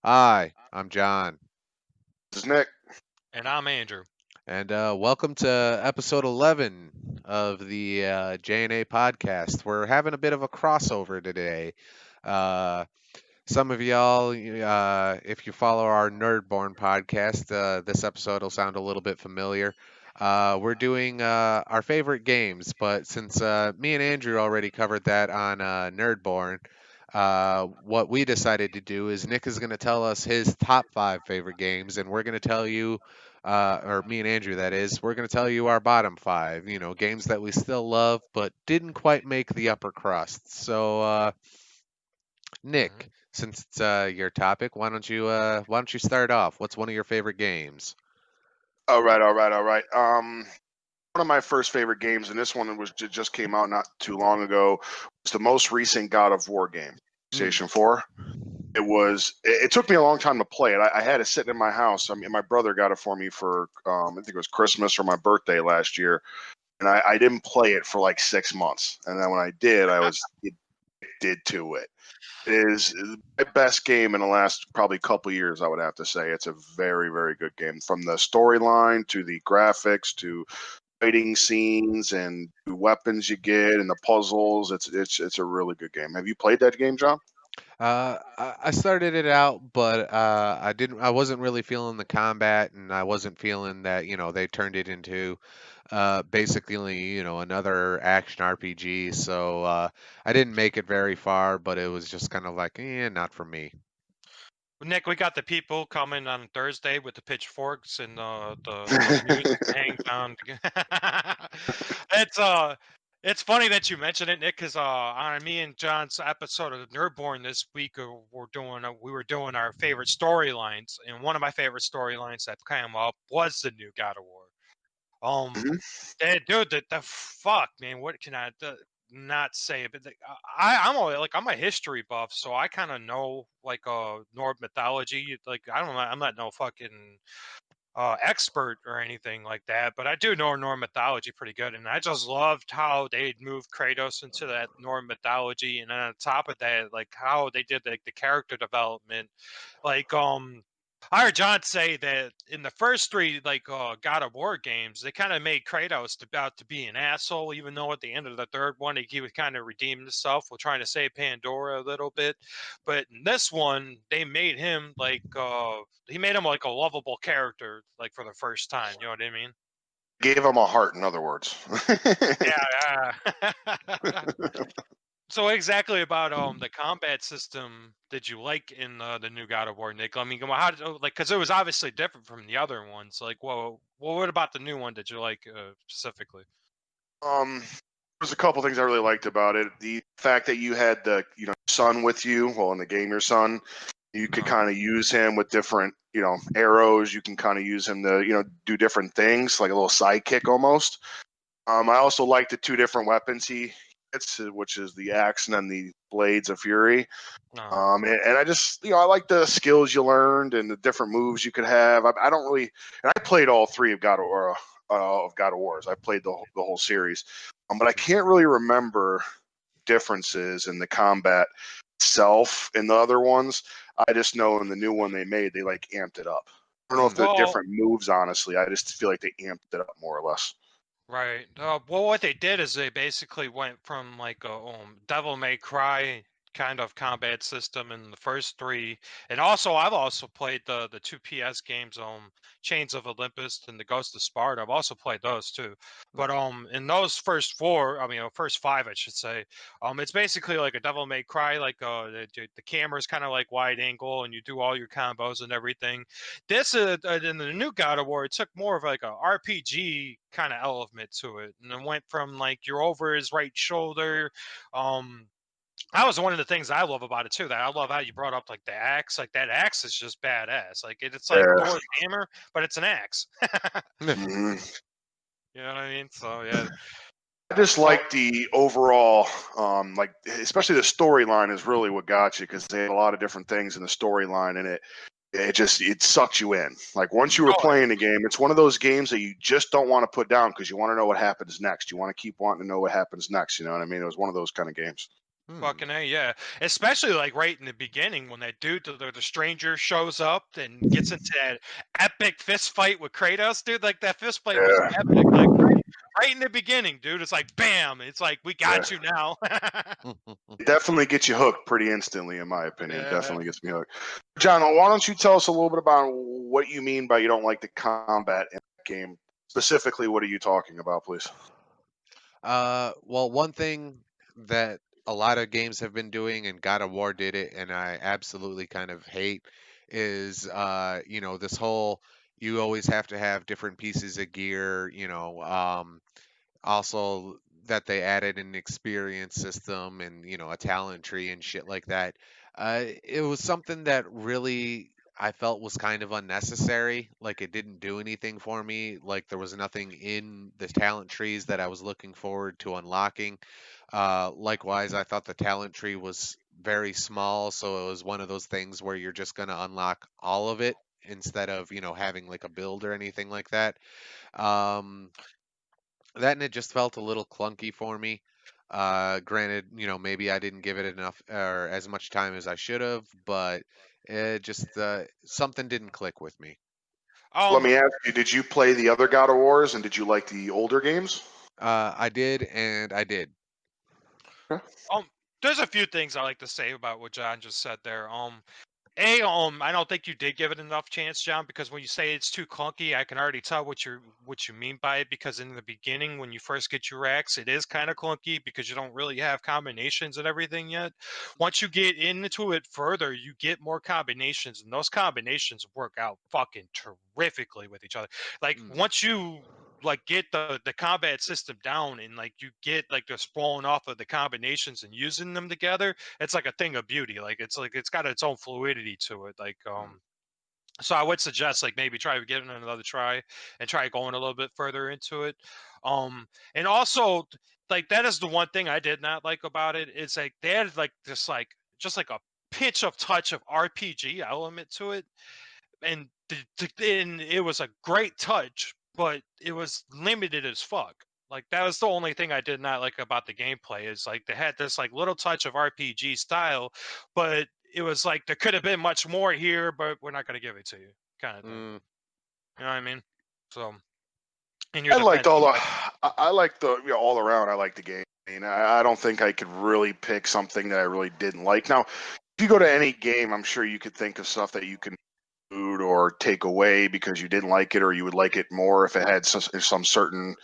Hi, I'm John, This is Nick. And I'm Andrew. and welcome to episode 11 of the JNA Podcast. We're having a bit of a crossover today. Uh, some of y'all, if you follow our Nerdborne podcast, this episode will sound a little bit familiar. We're doing our favorite games, but since me and Andrew already covered that on Nerdborne, what we decided to do is Nick is going to tell us his top five favorite games, and we're going to tell you, or me and Andrew, that is, we're going to tell you our bottom five. You know, games that we still love but didn't quite make the upper crust. So, Mhm. Nick, since it's your topic, why don't you start off? What's one of your favorite games? All right. One of my first favorite games, and this one just came out not too long ago. Was the most recent God of War game, PlayStation 4. It took me a long time to play it. I had it sitting in my house. I mean, my brother got it for me for I think it was Christmas or my birthday last year, and I didn't play it for like 6 months. And then when I did, I was addicted to it. It is my best game in the last probably couple years, I would have to say. It's a very, very good game. From the storyline to the graphics to fighting scenes and the weapons you get and the puzzles. It's a really good game. Have you played that game, John? I started it out, but I wasn't really feeling the combat, and I wasn't feeling that they turned it into basically another action RPG. So I didn't make it very far, but it was just kind of like, not for me. Nick, we got the people coming on Thursday with the pitchforks and the music hang down. it's it's funny that you mentioned it, Nick, because on me and John's episode of Nerdborne this week, we were doing our favorite storylines, and one of my favorite storylines that came up was the new God of War. Mhm. Dude, the fuck, man, what can I not say? But I'm a history buff, so I kind of know like Norse mythology. Like I'm not no fucking expert or anything like that, but I do know Norse mythology pretty good, and I just loved how they'd moved Kratos into that Norse mythology, and then on top of that, like how they did like the character development, like I heard John say that in the first three like God of War games, they kind of made Kratos about to be an asshole, even though at the end of the third one he would kind of redeem himself while trying to save Pandora a little bit. But in this one, they made him like he made him like a lovable character, like for the first time. You know what I mean? Gave him a heart, in other words. Yeah. Yeah. So what exactly about the combat system did you like in the new God of War, Nick? I mean, how did like because it was obviously different from the other ones. Like, well, what about the new one did you like specifically? There's a couple things I really liked about it. The fact that you had the son with you, well, in the game, your son, you could kind of use him with different arrows. You can kind of use him to do different things, like a little sidekick almost. I also like the two different weapons he gets, which is the axe and then the blades of fury. And I just, I like the skills you learned and the different moves you could have. I don't really, and I played all three of God of Wars. I played the whole series, but I can't really remember differences in the combat itself in the other ones. I just know in the new one they made, they like amped it up. I don't know if the Well, different moves, honestly. I just feel like they amped it up more or less. right. Well, what they did is they basically went from like a Devil May Cry kind of combat system in the first three, and also I've also played the two PS games, Chains of Olympus and the Ghost of Sparta. I've also played those too, but in those first four, I mean, first five, I should say, it's basically like a Devil May Cry, like the camera's kind of like wide angle, and you do all your combos and everything. This in the new God of War, it took more of like a RPG kind of element to it, and it went from like you're over his right shoulder. Um, that was one of the things I love about it too. That I love how you brought up like the axe. Like that axe is just badass. Like it's like Yeah. Thor's hammer, but it's an axe. Mhm. You know what I mean? So yeah. I just So like the overall, like especially the storyline is really what got you because they had a lot of different things in the storyline, and it sucks you in. Like once you were oh, playing the game, it's one of those games that you just don't want to put down because you want to know what happens next. You want to keep wanting to know what happens next. You know what I mean? It was one of those kind of games. Fucking A, yeah. Especially like right in the beginning when that dude, the stranger shows up and gets into that epic fist fight with Kratos, dude. Like that fist fight was Yeah, epic. Like right in the beginning, dude. It's like bam. It's like we got you now. it definitely gets you hooked pretty instantly, in my opinion. It Yeah. definitely gets me hooked. John, why don't you tell us a little bit about what you mean by you don't like the combat in the game? Specifically, what are you talking about, please? Well, one thing that a lot of games have been doing, and God of War did it, and I absolutely kind of hate, is this whole you always have to have different pieces of gear. Also that they added an experience system and a talent tree and shit like that. It was something that really I felt was kind of unnecessary. Like it didn't do anything for me. Like there was nothing in the talent trees that I was looking forward to unlocking. Likewise, I thought the talent tree was very small, so it was one of those things where you're just going to unlock all of it instead of having like a build or anything like that. Um, that and it just felt a little clunky for me. Granted, maybe I didn't give it enough or as much time as I should have, but it just something didn't click with me. Let me Um, ask you: did you play the other God of Wars, and did you like the older games? I did, and I did. um, there's a few things I like to say about what John just said there. I don't think you did give it enough chance, John, because when you say it's too clunky, I can already tell what you mean by it. Because in the beginning, when you first get your axe, it is kind of clunky because you don't really have combinations and everything yet. Once you get into it further, you get more combinations, and those combinations work out fucking terrifically with each other. Like Mm, once you like get the combat system down and like you get like the sprawling off of the combinations and using them together, it's like a thing of beauty. Like it's got its own fluidity to it. mm, So I would suggest like maybe try giving it another try and try going a little bit further into it. And also like that is the one thing I did not like about it is like they had like this like just like a pinch of touch of RPG element to it, and and it was a great touch, but it was limited as fuck. Like that was the only thing I did not like about the gameplay is like they had this like little touch of RPG style, but it was like there could have been much more here, but we're not going to give it to you, kind of thing. mm. You know what I mean? So in your I liked defense, all the, like, I liked the, all around. I liked the game. I mean, I don't think I could really pick something that I really didn't like. Now, if you go to any game, I'm sure you could think of stuff that you can include or take away because you didn't like it, or you would like it more if it had some certain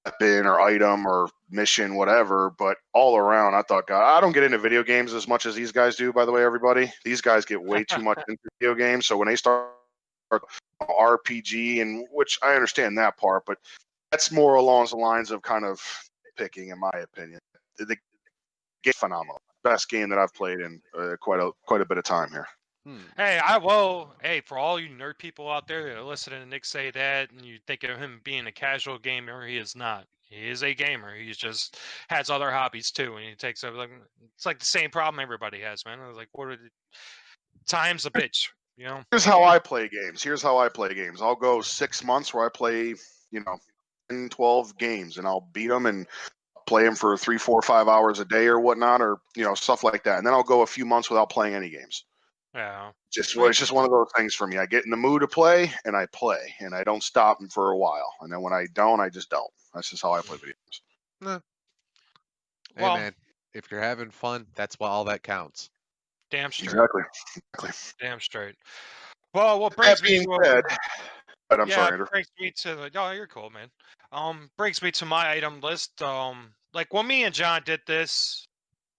weapon or item or mission, whatever. But all around, I thought, God, I don't get into video games as much as these guys do. By the way, everybody, these guys get way too much into video games. So when they start RPG, and which I understand that part, but that's more along the lines of kind of picking, in my opinion. The game's phenomenal. Best game that I've played in quite a bit of time here. Hmm. hey, for all you nerd people out there that are listening to Nick say that, and you think of him being a casual gamer, he is not. He is a gamer. He just has other hobbies too, and he takes over. Like, it's like the same problem everybody has, man. I was like, time's a bitch, you know? Here's how I play games. Here's how I play games. I'll go 6 months where I play, 10, 12 games, and I'll beat them and play them for 3, 4, 5 hours a day or whatnot, or stuff like that. And then I'll go a few months without playing any games. Yeah. It's just one of those things for me. I get in the mood to play, and I play, and I don't stop them for a while. And then when I don't, I just don't. That's just how I play video games. Nah. Hey Well, man, if you're having fun, that's all that counts. damn straight. Exactly. Damn straight. Well, what That brings me being to said, but I'm yeah, sorry, it Andrew. brings me to oh, you're cool, man. Brings me to my item list. Like when me and John did this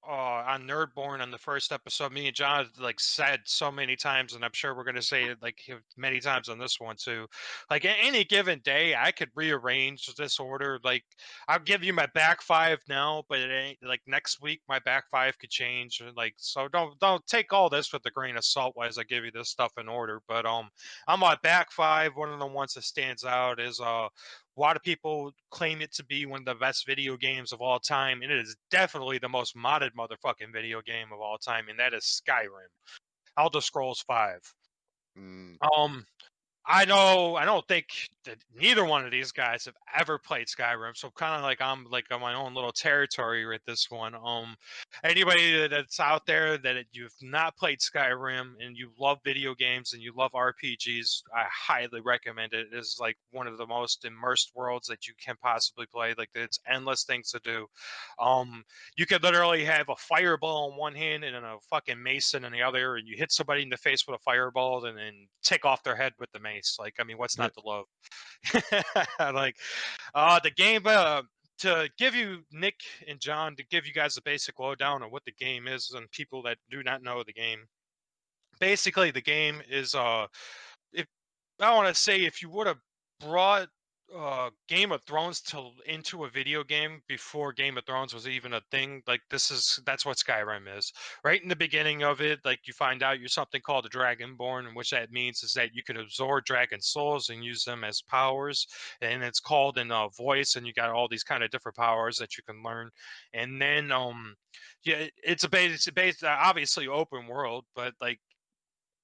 on Nerdborne on the first episode, me and John like said so many times, and I'm sure we're gonna say it like many times on this one too. Like at any given day, I could rearrange this order. Like I'll give you my back five now, but it ain't like next week my back five could change. Like so, don't take all this with a grain of salt as I give you this stuff in order. But on my back five, one of the ones that stands out is a lot of people claim it to be one of the best video games of all time, and it is definitely the most modded motherfucking video game of all time, and that is Skyrim, Elder Scrolls 5. Mm, Um, I don't think that neither one of these guys have ever played Skyrim, so kind of like I'm like on my own little territory with this one. Anybody that's out there that you've not played Skyrim and you love video games and you love RPGs, I highly recommend it. It is like one of the most immersed worlds that you can possibly play. Like it's endless things to do. You could literally have a fireball in one hand and then a fucking mason in the other, and you hit somebody in the face with a fireball and then take off their head with the mace. Like, I mean, what's not to love? Like, the game. To give you Nick and John, to give you guys a basic lowdown on what the game is, and people that do not know the game. Basically, the game is if I want to say, if you would have brought Game of Thrones into a video game before Game of Thrones was even a thing, like that's what Skyrim is. Right in the beginning of it, like you find out you're something called a Dragonborn, and which that means is that you can absorb dragon souls and use them as powers, and it's called in a voice, and you got all these kind of different powers that you can learn, and then yeah, it's based obviously open world, but like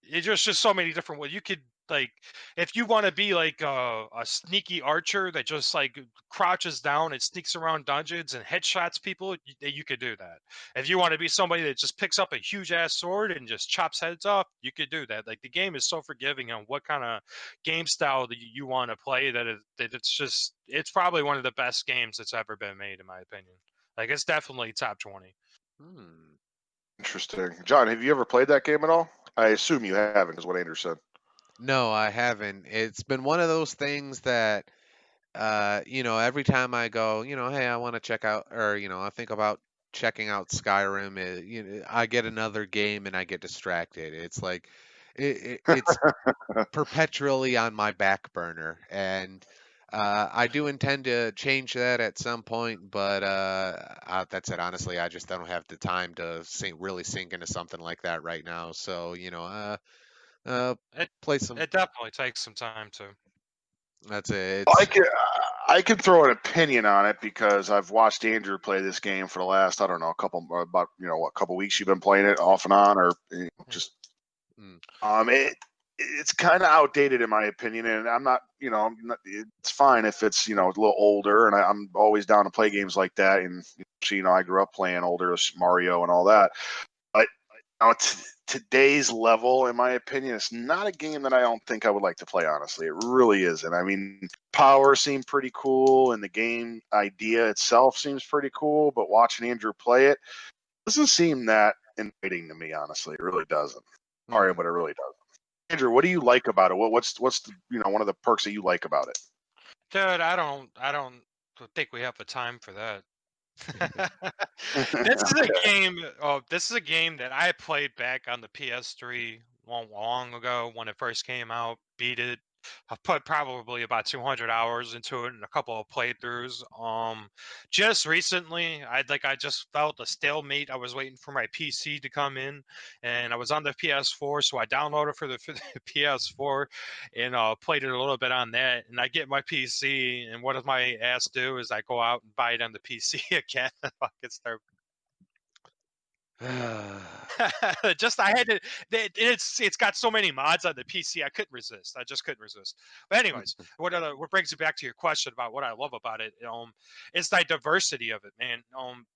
it's just so many different ways you could, like, if you want to be like a sneaky archer that just like crouches down and sneaks around dungeons and headshots people, you could do that. If you want to be somebody that just picks up a huge ass sword and just chops heads off, you could do that. Like the game is so forgiving on what kind of game style that you want to play, that it's probably one of the best games that's ever been made, in my opinion. Like it's definitely top 20. Interesting. John, have you ever played that game at all? I assume you haven't, is what Andrew said. No, I haven't. It's been one of those things that, every time I go, hey, I want to check out, or I think about checking out Skyrim. I get another game and I get distracted. It's like it's perpetually on my back burner, and I do intend to change that at some point. But that's it. Honestly, I just don't have the time to really sink into something like that right now. So It play some. it definitely takes some time to. That's it. Well, I could throw an opinion on it because I've watched Andrew play this game for the last, I don't know, couple weeks you've been playing it off and on, or just it's kind of outdated in my opinion, and I'm not, it's fine if it's, a little older, and I'm always down to play games like that, and I grew up playing older Mario and all that, but today's level, in my opinion, it's not a game that I don't think I would like to play, honestly. It really isn't. I mean, power seemed pretty cool, and the game idea itself seems pretty cool, but watching Andrew play it doesn't seem that inviting to me, honestly. It really doesn't. Sorry, but it really doesn't. Andrew, what do you like about it? What's the, one of the perks that you like about it? Dude, I don't think we have the time for that. This is a game. Oh, this is a game that I played back on the PS3 long ago when it first came out. Beat it. I put probably about 200 hours into it and a couple of playthroughs. Just recently, I just felt a stalemate. I was waiting for my PC to come in, and I was on the PS4, so I downloaded for the PS4 and played it a little bit on that. And I get my PC, and what does my ass do? Is I go out and buy it on the PC again. Fucking start. Just I had to. It's got so many mods on the PC. I couldn't resist. I just couldn't resist. But anyways, what brings it back to your question about what I love about it? It's the diversity of it, man.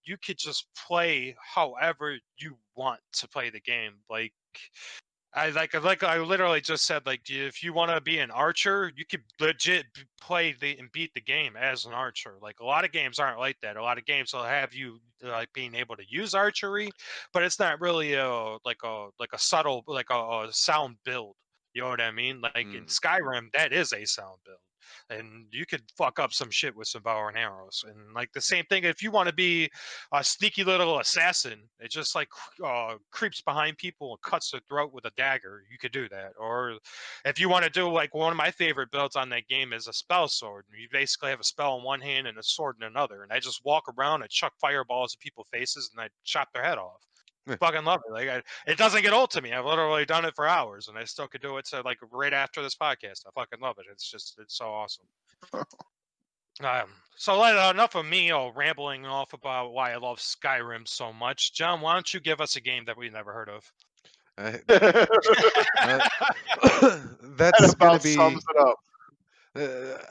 You could just play however you want to play the game. Like I literally just said, like, if you want to be an archer, you could legit play and beat the game as an archer. Like a lot of games aren't like that. A lot of games will have you like being able to use archery, but it's not really like a subtle, like a sound build. You know what I mean? Like in Skyrim, that is a sound build, and you could fuck up some shit with some bow and arrows. And like the same thing, if you want to be a sneaky little assassin, it just like creeps behind people and cuts their throat with a dagger. You could do that. Or if you want to do, like, one of my favorite builds on that game is a spell sword. You basically have a spell in one hand and a sword in another, and I just walk around and chuck fireballs at people's faces and I chop their head off. Fucking love it. Like it doesn't get old to me. I've literally done it for hours, and I still could do it. So like right after this podcast, I fucking love it. It's so awesome. So enough of me rambling off about why I love Skyrim so much. John, why don't you give us a game that we never heard of? that's That gonna about sums be. it up.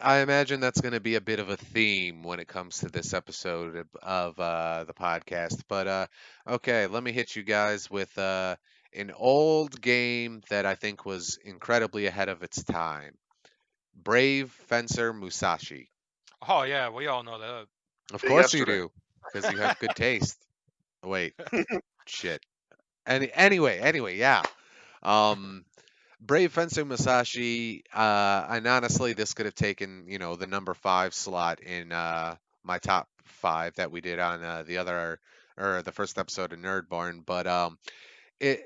I imagine that's going to be a bit of a theme when it comes to this episode of the podcast. But okay, let me hit you guys with an old game that I think was incredibly ahead of its time. Brave Fencer Musashi. Oh yeah, we all know that. Of course you Yesterday. do, because you have good taste. Wait, shit. Anyway, yeah. Um, Brave Fencer Musashi, and honestly, this could have taken, the number 5 slot in my top 5 that we did on the other or the first episode of Nerdborne. But it,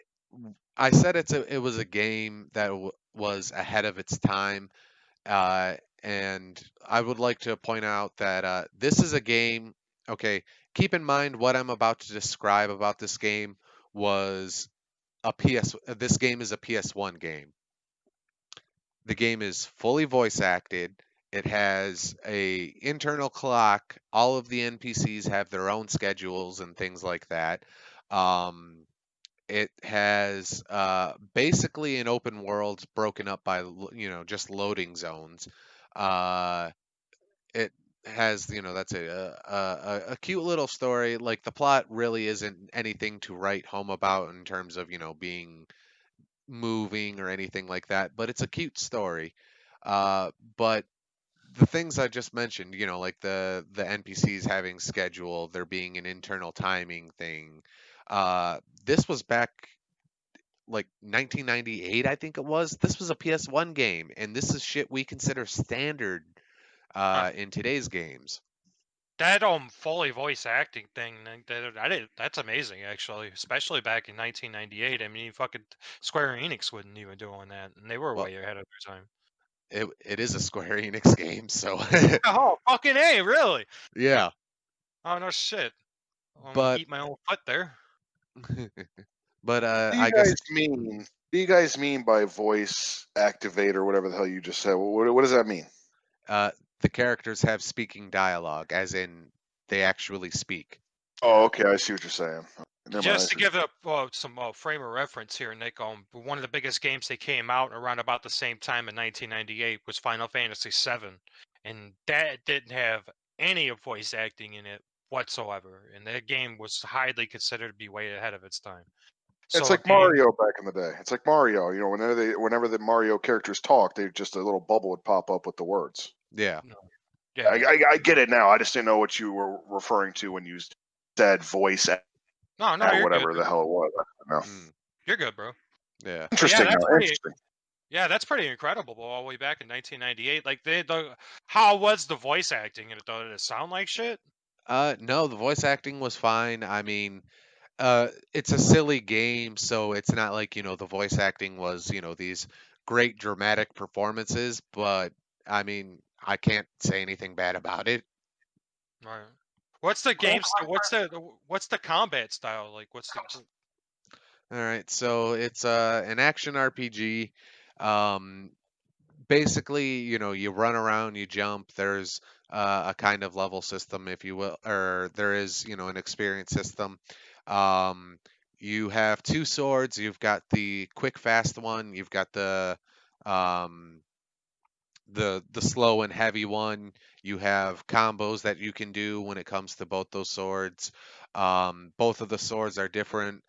I said it was a game that was ahead of its time, uh, and I would like to point out that this is a game. Okay, keep in mind what I'm about to describe about this game was a PS. This game is a PS1 game. The game is fully voice acted. It has a internal clock. All of the NPCs have their own schedules and things like that. Um, it has basically an open world broken up by just loading zones. Uh, it has that's a cute little story. Like the plot really isn't anything to write home about in terms of being moving or anything like that, but it's a cute story. But the things I just mentioned, like the NPCs having schedule, there being an internal timing thing. This was back like 1998, I think it was. This was a PS1 game, and this is shit we consider standard Huh. in today's games. That fully voice acting thing, I did. That's amazing, actually, especially back in 1998. I mean, fucking Square Enix wasn't even doing that, and they were Well, way ahead of their time. it is a Square Enix game, so Oh, fucking A, really? yeah. Oh, no shit. I'm gonna But eat my own foot there. but What do you I guess guys mean? What do you guys mean by voice activate or whatever the hell you just said? What does that mean? uh, the characters have speaking dialogue, as in they actually speak. Oh, okay, I see what you're saying. Never mind. I Just to see. give it some frame of reference here, Nick, one of the biggest games that came out around about the same time in 1998 was Final Fantasy VII, and that didn't have any of voice acting in it whatsoever, and that game was highly considered to be way ahead of its time. It's So a like game, Mario back in the day. It's like Mario. Whenever the Mario characters talk, they just a little bubble would pop up with the words. Yeah. no, yeah, no, I get it now. I just didn't know what you were referring to when you said voice no, or you're good. whatever the hell it was. No. Mm, You're good, bro. yeah. But yeah, Interesting. that's Though. pretty. Interesting. Yeah, that's pretty incredible. All the way back in 1998, like how was the voice acting in it though? Did it sound like shit? No, the voice acting was fine. I mean, it's a silly game, so it's not like, the voice acting was, these great dramatic performances, but I mean, I can't say anything bad about it. Right. What's the game? What's the combat style like? What's the All right, so it's an action RPG. Um, Basically, you run around, you jump. There's a kind of level system, if you will, or there is, an experience system. Um, you have two swords. You've got the quick, fast one. You've got um, the slow and heavy one. You have combos that you can do when it comes to both those swords. Both of the swords are different.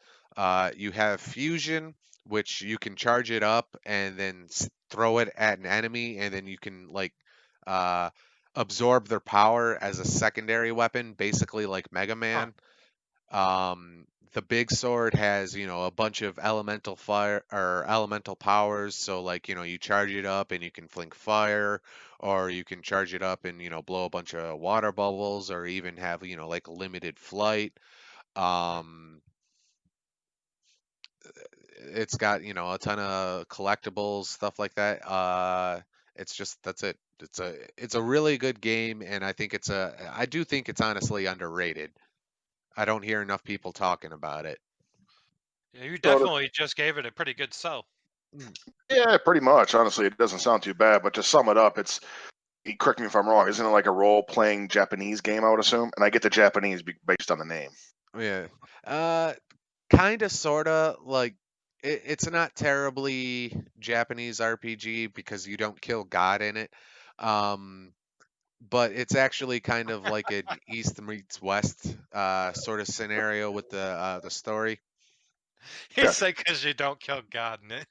You have fusion, which you can charge it up and then throw it at an enemy, and then you can like uh, absorb their power as a secondary weapon, basically like Mega huh? Man. The big sword has, a bunch of elemental fire or elemental powers. So like, you charge it up and you can fling fire, or you can charge it up and, blow a bunch of water bubbles, or even have, like limited flight. Hmm. Um, it's got, a ton of collectibles, stuff like that. It's just that's it. It's a really good game, and I do think it's honestly underrated. I don't hear enough people talking about it. Yeah, you So definitely just gave it a pretty good sell. Mm. yeah, pretty much. Honestly, it doesn't sound too bad. But to sum it up, correct me if I'm wrong. Isn't it like a role playing Japanese game? I would assume, and I get the Japanese based on the name. Yeah. Uh, Kind of, sorta. Like it's not terribly Japanese RPG because you don't kill God in it. Um, but it's actually kind of like an East meets West sort of scenario with the story. He Gotcha. said because you don't kill God in it.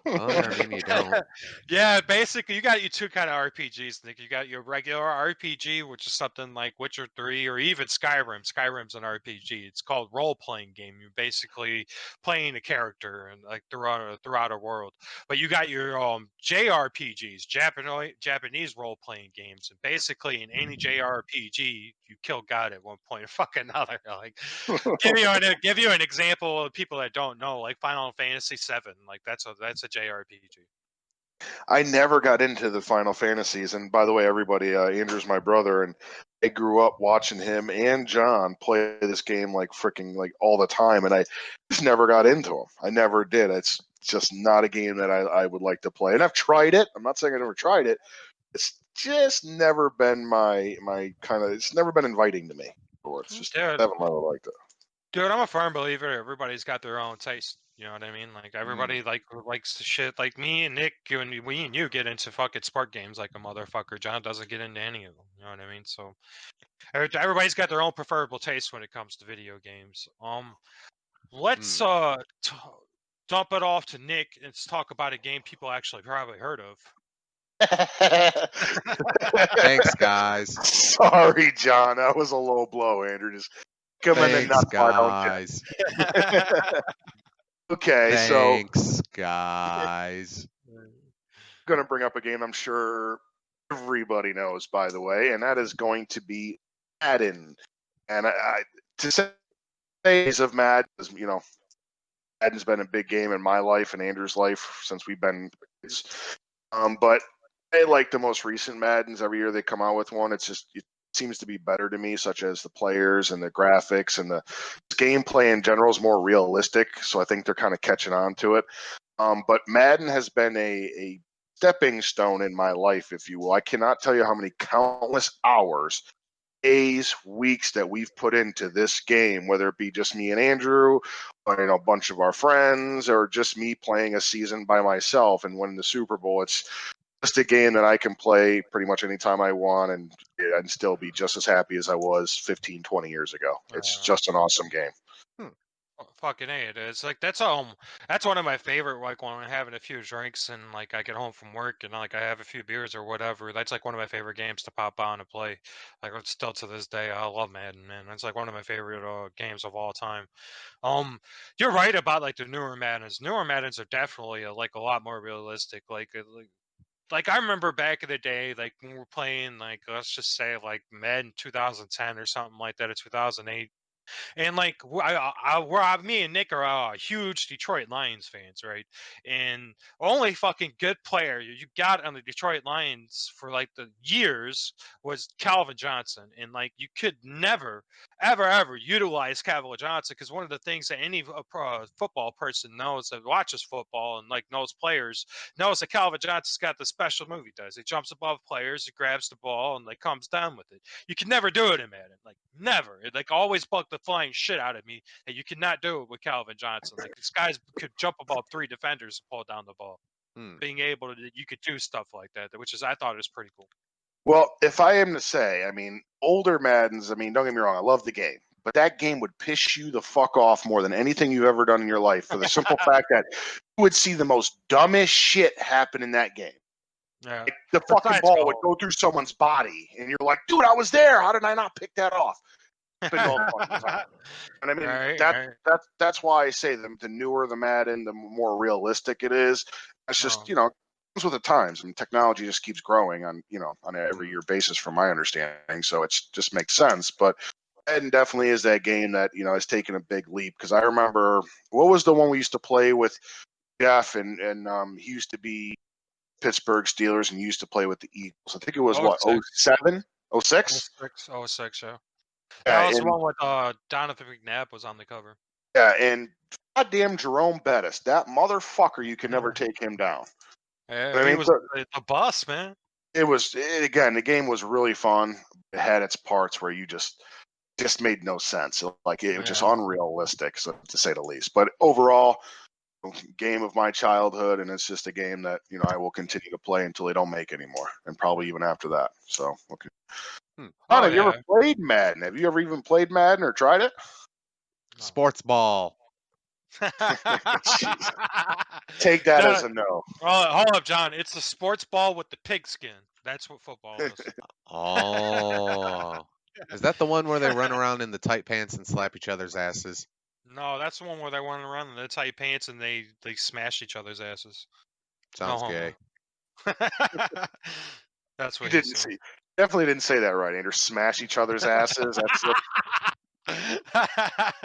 Well, I mean, you don't. Yeah, basically, you got your two kind of RPGs, Nick. You got your regular RPG, which is something like Witcher 3 or even Skyrim. Skyrim's an RPG. It's called role-playing game. You're basically playing a character and like throughout a world. But you got your JRPGs, Japanese role-playing games, and basically in any JRPG, you kill God at one point or fuck another. Like give you an example of people that don't know, like Final Fantasy VII. Like that's a JRPG. I never got into the Final Fantasies, and by the way, everybody, Andrew's my brother, and I grew up watching him and John play this game like freaking like all the time, and I just never got into them. I never did. It's just not a game that I would like to play, and I've tried it. I'm not saying I never tried it. It's just never been my kind of. It's never been inviting to me. Or it's just Dude, haven't really liked it. dude, I'm a firm believer. Everybody's got their own taste. You know what I mean? Like Mm. everybody likes the shit. Like me and Nick, and we and you get into fucking sport games like a motherfucker. John doesn't get into any of them. You know what I mean? So everybody's got their own preferable taste when it comes to video games. Let's dump it off to Nick and let's talk about a game people actually probably heard of. Thanks, guys. Sorry, John. That was a low blow, Andrew. Just come in and Thanks, nuts, why don't you? guys. Okay, so Thanks, guys. I'm going to bring up a game I'm sure everybody knows, by the way, and that is going to be Madden. And to say days of Madden, you know, Madden's been a big game in my life and Andrew's life since we've been kids. But I like the most recent Maddens. Every year they come out with one. It seems to be better to me, such as the players and the graphics and the gameplay in general is more realistic. So I think they're kind of catching on to it. But Madden has been a stepping stone in my life, if you will. I cannot tell you how many countless hours, days, weeks that we've put into this game, whether it be just me and Andrew, or a bunch of our friends, or just me playing a season by myself and winning the Super Bowl. It's just a game that I can play pretty much anytime I want and still be just as happy as I was 15, 20 years ago. It's just an awesome game. Fucking A, it is. Like that's one of my favorite, like when I'm having a few drinks and like I get home from work and like I have a few beers or whatever. That's like one of my favorite games to pop on and play. Like it's still to this day, I love Madden, man. It's like one of my favorite games of all time. You're right about like the newer Maddens. Newer Maddens are definitely like a lot more realistic. Like I remember back in the day, like when we were playing, like let's just say like Madden 2010 or something like that, or 2008. And like me and Nick are huge Detroit Lions fans, right? And only fucking good player you got on the Detroit Lions for like the years was Calvin Johnson, and like you could never, ever utilize Calvin Johnson because one of the things that any football person knows that watches football and like knows players knows that Calvin Johnson's got the special move he does. He jumps above players, he grabs the ball, and like comes down with it. You can never do it in Madden. Like never. It like always bugged the flying shit out of me that you could not do it with Calvin Johnson. Like these guys could jump above 3 defenders and pull down the ball. Being able to, you could do stuff like that, which is I thought it was pretty cool. Well, if I am to say, I mean, older Maddens, I mean, don't get me wrong, I love the game. But that game would piss you the fuck off more than anything you've ever done in your life for the simple fact that you would see the most dumbest shit happen in that game. Yeah. Like, the fucking ball would go through someone's body, and you're like, dude, I was there. How did I not pick that off? And I mean, that's why I say the newer the Madden, the more realistic it is. That's just, comes with the times, and technology just keeps growing on an every year basis, from my understanding. So it just makes sense. But Madden definitely is that game that has taken a big leap, because I remember, what was the one we used to play with Jeff, and he used to be Pittsburgh Steelers and used to play with the Eagles. I think it was 07, 06? 06, yeah. That was the one with Donovan McNabb was on the cover. Yeah, and goddamn Jerome Bettis, that motherfucker, you can never take him down. Yeah, he was the boss, man. Again, the game was really fun. It had its parts where you just just made no sense. Like it was just unrealistic, so, to say the least. But overall, game of my childhood, and it's just a game that I will continue to play until they don't make anymore, and probably even after that. So, okay. Ron, have you ever played Madden? Have you ever even played Madden or tried it? No. Sports ball. Take that as a no. Hold up, John. It's a sports ball with the pigskin. That's what football is. Oh. Is that the one where they run around in the tight pants and slap each other's asses? No, that's the one where they're running around in their tight pants and they smash each other's asses. Sounds gay. That's what you he didn't said. see. Definitely didn't say that right, Andrew. Smash each other's asses. That's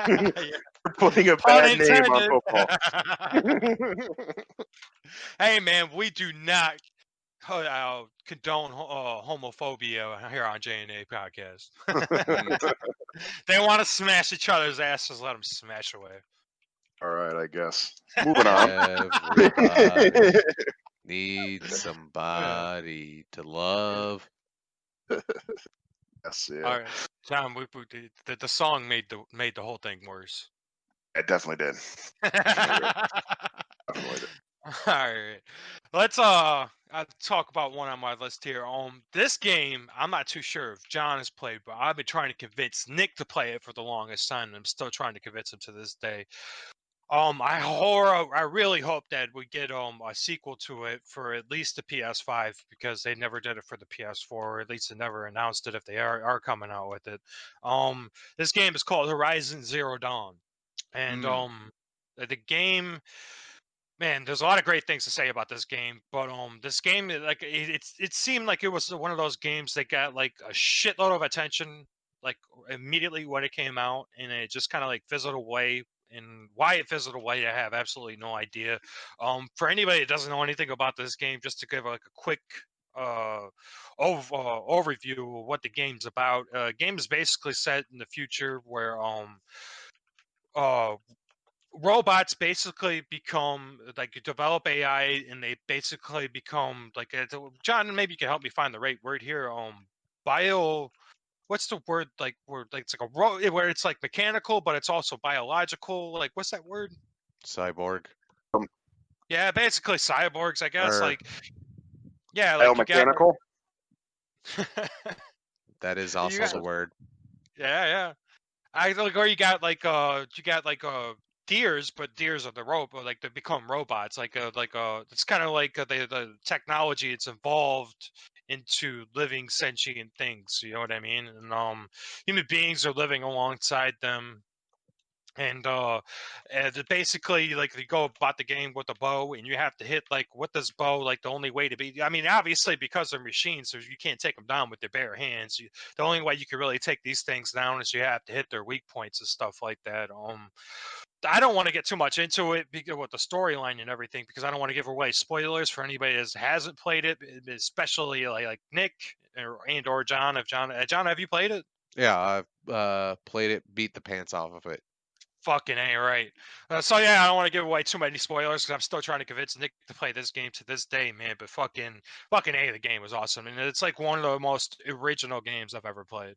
You're putting a bad name on football. Hey, man, we do not condone homophobia here on JNA Podcast. They want to smash each other's asses. Let them smash away. All right, I guess. Moving on. Everybody needs somebody to love. Yes, yeah. All right, John. The song made the whole thing worse. It definitely did. Definitely did. All right, let's talk about one on my list here. This game I'm not too sure if John has played, but I've been trying to convince Nick to play it for the longest time, and I'm still trying to convince him to this day. I really hope that we get a sequel to it for at least the PS5 because they never did it for the PS4, or at least they never announced it if they are coming out with it. This game is called Horizon Zero Dawn, and the game. Man, there's a lot of great things to say about this game, but this game, like it seemed like it was one of those games that got like a shitload of attention, like immediately when it came out, and it just kind of like fizzled away. And why it fizzled away, I have absolutely no idea. For anybody that doesn't know anything about this game, just to give like a quick overview of what the game's about. Game is basically set in the future where robots basically become like you develop AI and they basically become like John, maybe you can help me find the right word here. Bio, what's the word like where like it's like a where it's like mechanical but it's also biological. Like what's that word? Cyborg. Yeah, basically cyborgs, I guess. Or like yeah, like biomechanical. That is also the word. Yeah. I like, or you got like deers, but deers are the robot, like they become robots. It's kind of like the technology it's evolved into living sentient things. You know what I mean? And human beings are living alongside them. And basically, like you go about the game with a bow, and you have to hit like with this bow. Like the only way to be, I mean, obviously because they're machines, so you can't take them down with your bare hands. The only way you can really take these things down is you have to hit their weak points and stuff like that. I don't want to get too much into it because with the storyline and everything, because I don't want to give away spoilers for anybody that hasn't played it, especially like Nick or John. John, have you played it? Yeah, I've played it, beat the pants off of it. Fucking A, right. So yeah, I don't want to give away too many spoilers because I'm still trying to convince Nick to play this game to this day, man. But fucking A, the game was awesome, and it's like one of the most original games I've ever played.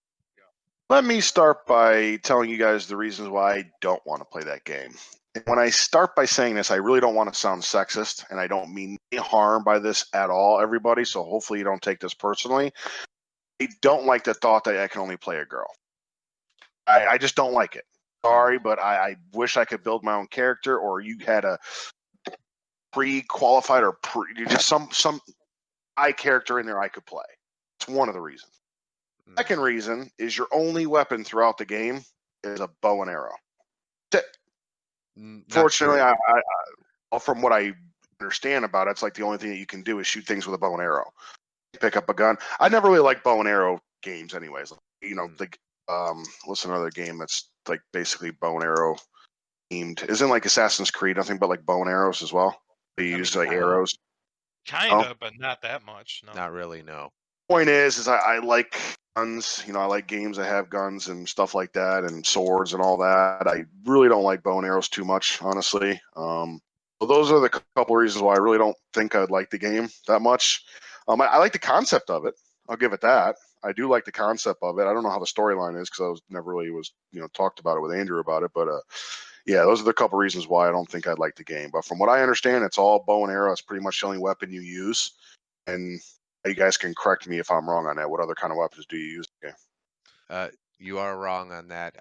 Let me start by telling you guys the reasons why I don't want to play that game. And when I start by saying this, I really don't want to sound sexist, and I don't mean any harm by this at all, everybody. So hopefully you don't take this personally. I don't like the thought that I can only play a girl. I just don't like it. Sorry, but I wish I could build my own character, or you had a pre-qualified or just some character in there I could play. It's one of the reasons. Second reason is your only weapon throughout the game is a bow and arrow. That's it. Fortunately, I from what I understand about it, it's like the only thing that you can do is shoot things with a bow and arrow. Pick up a gun. I never really liked bow and arrow games, anyways. What's another game that's like basically bow and arrow themed? Isn't like Assassin's Creed nothing but like bow and arrows as well? They use like arrows. Kinda, but not that much. No. Not really, no. Point is I like guns. I like games that have guns and stuff like that, and swords and all that. I really don't like bow and arrows too much, honestly. So those are the couple reasons why I really don't think I'd like the game that much. I like the concept of it. I'll give it that. I do like the concept of it. I don't know how the storyline is because I was never really talked about it with Andrew about it. But yeah, those are the couple reasons why I don't think I'd like the game. But from what I understand, it's all bow and arrow. It's pretty much the only weapon you use. And you guys can correct me if I'm wrong on that. What other kind of weapons do you use? Okay. You are wrong on that.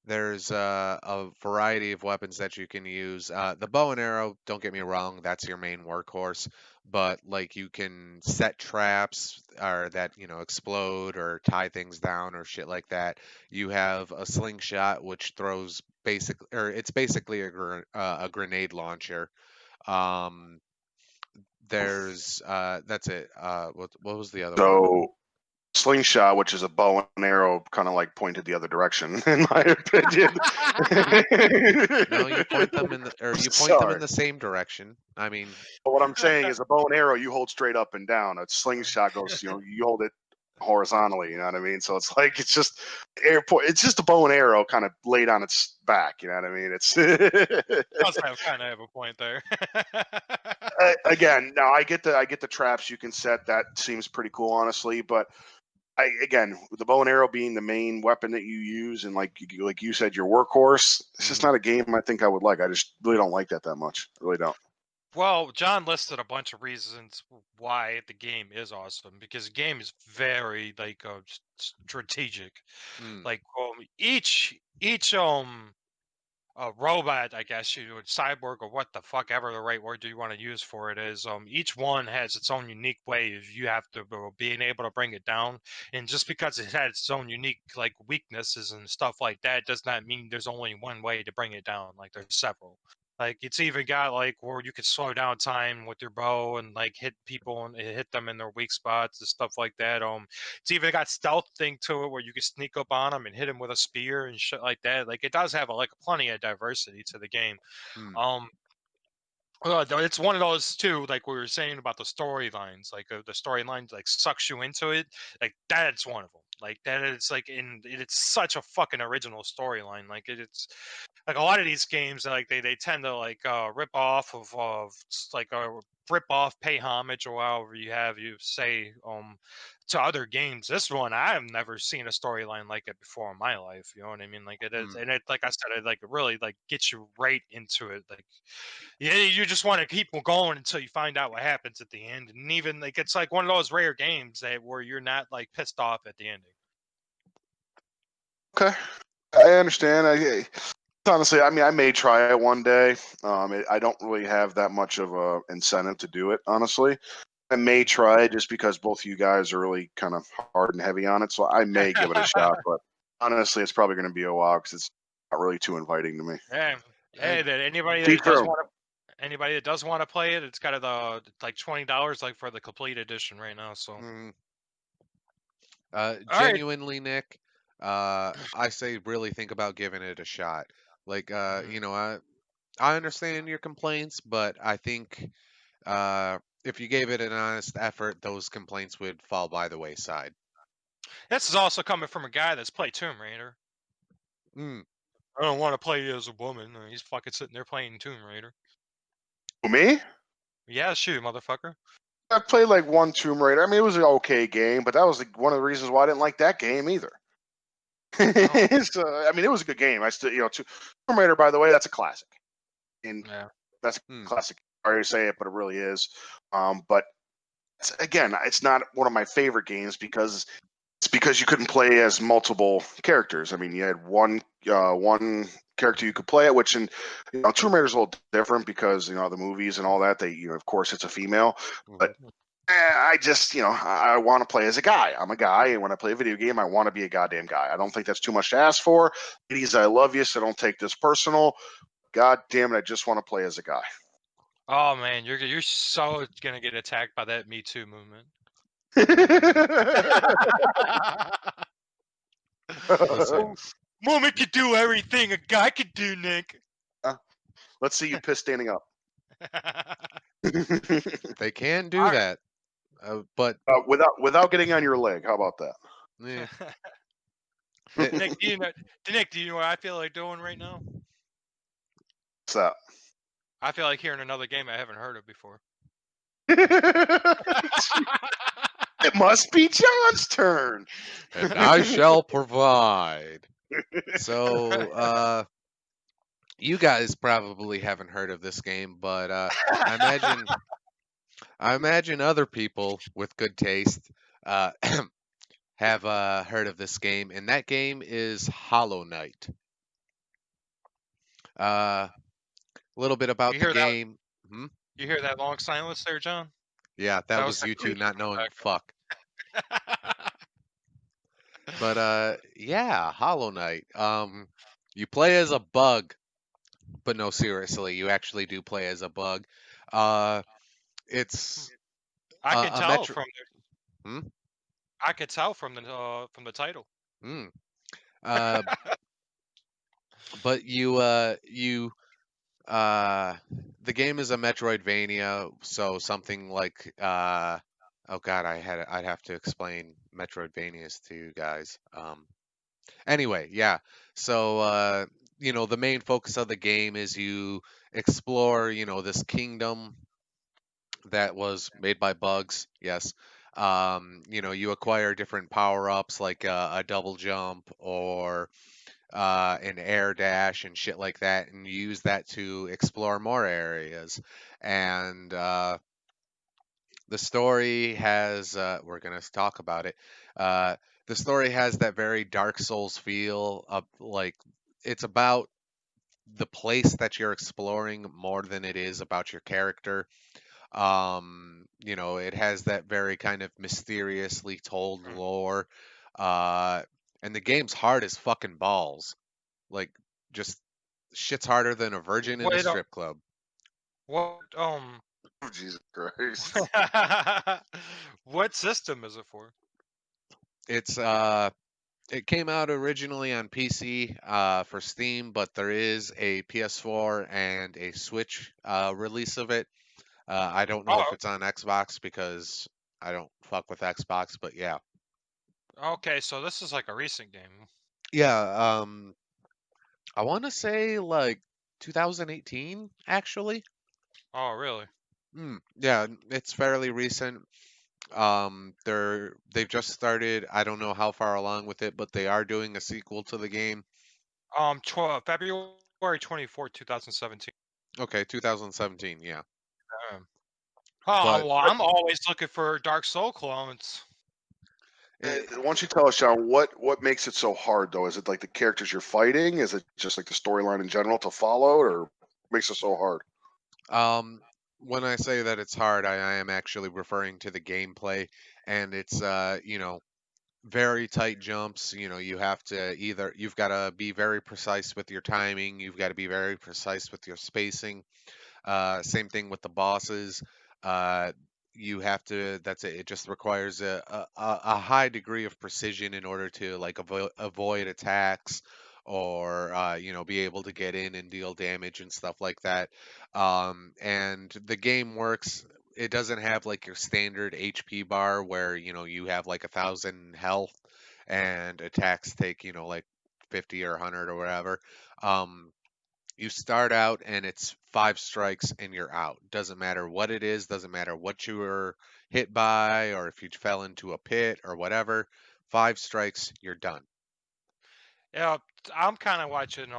There's a variety of weapons that you can use. The bow and arrow, don't get me wrong, that's your main workhorse. But like you can set traps or that explode or tie things down or shit like that. You have a slingshot which throws it's basically a grenade launcher. Um, there's that's it. What was the other one? So slingshot, which is a bow and arrow, kind of like pointed the other direction, in my opinion. No, you point them in Sorry. the same direction. I mean, But what I'm saying is a bow and arrow you hold straight up and down. A slingshot goes, you hold it horizontally. You know what I mean? So it's like it's just a bow and arrow kind of laid on its back. You know what I mean? It's I kind of have a point there. again. Now I get the traps you can set. That seems pretty cool, honestly. But with the bow and arrow being the main weapon that you use, and like you said, your workhorse, it's just not a game I think I would like. I just really don't like that much. I really don't. Well, John listed a bunch of reasons why the game is awesome because the game is very strategic. mm, Like each robot, I guess you would cyborg or what the fuck ever the right word do you want to use for it is. Each one has its own unique way of you have to being able to bring it down, and just because it has its own unique like weaknesses and stuff like that does not mean there's only one way to bring it down. Like there's several. Like it's even got like where you could slow down time with your bow and like hit people and hit them in their weak spots and stuff like that. It's even got stealth thing to it where you can sneak up on them and hit them with a spear and shit like that. Like it does have like plenty of diversity to the game. mm, Um, it's one of those too, like we were saying about the storylines. Like the storylines like sucks you into it. Like that's one of them. Like that is like it's such a fucking original storyline. Like it's like a lot of these games like they tend to like rip off of like rip off, pay homage or however you say to other games. This one I've never seen a storyline like it before in my life. You know what I mean? Like it is, mm. and it like I said, it like really like gets you right into it. Like yeah, you just want to keep going until you find out what happens at the end. And even like it's like one of those rare games where you're not like pissed off at the ending. Okay, I understand. Honestly, I mean, I may try it one day. I don't really have that much of a incentive to do it. Honestly, I may try it just because both of you guys are really kind of hard and heavy on it. So I may give it a shot. But honestly, it's probably going to be a while because it's not really too inviting to me. Yeah. Hey, that anybody that does want to play it, it's got the like $20 like for the complete edition right now. So Mm. All right. Genuinely, Nick, I say really think about giving it a shot. Like, I understand your complaints, but I think if you gave it an honest effort, those complaints would fall by the wayside. This is also coming from a guy that's played Tomb Raider. Mm. I don't want to play as a woman. He's fucking sitting there playing Tomb Raider. Me? Yeah, shoot, motherfucker. I played like one Tomb Raider. I mean, it was an okay game, but that was like one of the reasons why I didn't like that game either. So, I mean, it was a good game. I still, Tomb Raider, by the way, that's a classic. And Yeah. that's a classic. Sorry to say it, but it really is. But again, it's not one of my favorite games because you couldn't play as multiple characters. I mean, you had one character you could play it, which in Tomb Raider's a little different because the movies and all that. They of course it's a female, but I just I want to play as a guy. I'm a guy, and when I play a video game, I want to be a goddamn guy. I don't think that's too much to ask for. Ladies, I love you, so don't take this personal. God damn it, I just want to play as a guy. Oh man, you're so gonna get attacked by that Me Too movement. Listen, Woman could do everything a guy could do, Nick. Let's see you piss standing up. they can do that, but without getting on your leg. How about that? yeah. Nick, do you know what I feel like doing right now? What's that? I feel like hearing another game I haven't heard of before. It must be John's turn. And I shall provide. So, you guys probably haven't heard of this game, but I imagine I imagine other people with good taste uh, have heard of this game, and that game is Hollow Knight. A little bit about You the hear that? game. Hmm? You hear that long silence there, John? Yeah, that That was was that you two creature not in the knowing fuck. background. But yeah, Hollow Knight. You play as a bug, but no, seriously, you actually do play as a bug. Uh, it's I can a tell metro. from Hmm? I could tell from the title. Hmm. Uh, but uh, the game is a Metroidvania, so something like oh god, I'd have to explain Metroidvanias to you guys. Anyway, yeah. So the main focus of the game is you explore, this kingdom that was made by bugs. Yes. You acquire different power-ups like a double jump or an air dash and shit like that, and you use that to explore more areas. And the story has, we're gonna talk about it. Uh, the story has that very Dark Souls feel of like it's about the place that you're exploring more than it is about your character. It has that very kind of mysteriously told Hmm. lore. Uh, and the game's hard as fucking balls. Like, just shit's harder than a virgin in a Wait, strip club. what Oh, Jesus Christ. what system is it for? It's it came out originally on PC for Steam, but there is a PS4 and a Switch release of it. I don't know if Oh, it's on Xbox because I don't fuck with Xbox, but yeah. okay. So this is like a recent game. Yeah, I want to say like 2018 actually. Oh, really? Yeah, it's fairly recent. They've just started. I don't know how far along with it, but they are doing a sequel to the game. February 24th, 2017. Okay, 2017, yeah. Oh, But well, I'm always looking for Dark Soul clones. it, Why don't you tell us, Sean, what makes it so hard though? Is it like the characters you're fighting? Is it just like the storyline in general to follow, or makes it so hard? um, when I say that it's hard, I am actually referring to the gameplay, and it's very tight jumps. You've got to be very precise with your timing. You've got to be very precise with your spacing. Same thing with the bosses. Uh, you have to. That's it. It just requires a high degree of precision in order to like avoid attacks or be able to get in and deal damage and stuff like that. And the game works. It doesn't have like your standard HP bar where you have like 1,000 health and attacks take like 50 or 100 or whatever. Um, you start out and it's five strikes and you're out. Doesn't matter what it is, doesn't matter what you were hit by or if you fell into a pit or whatever. Five strikes, you're done. Yeah, I'm kind of watching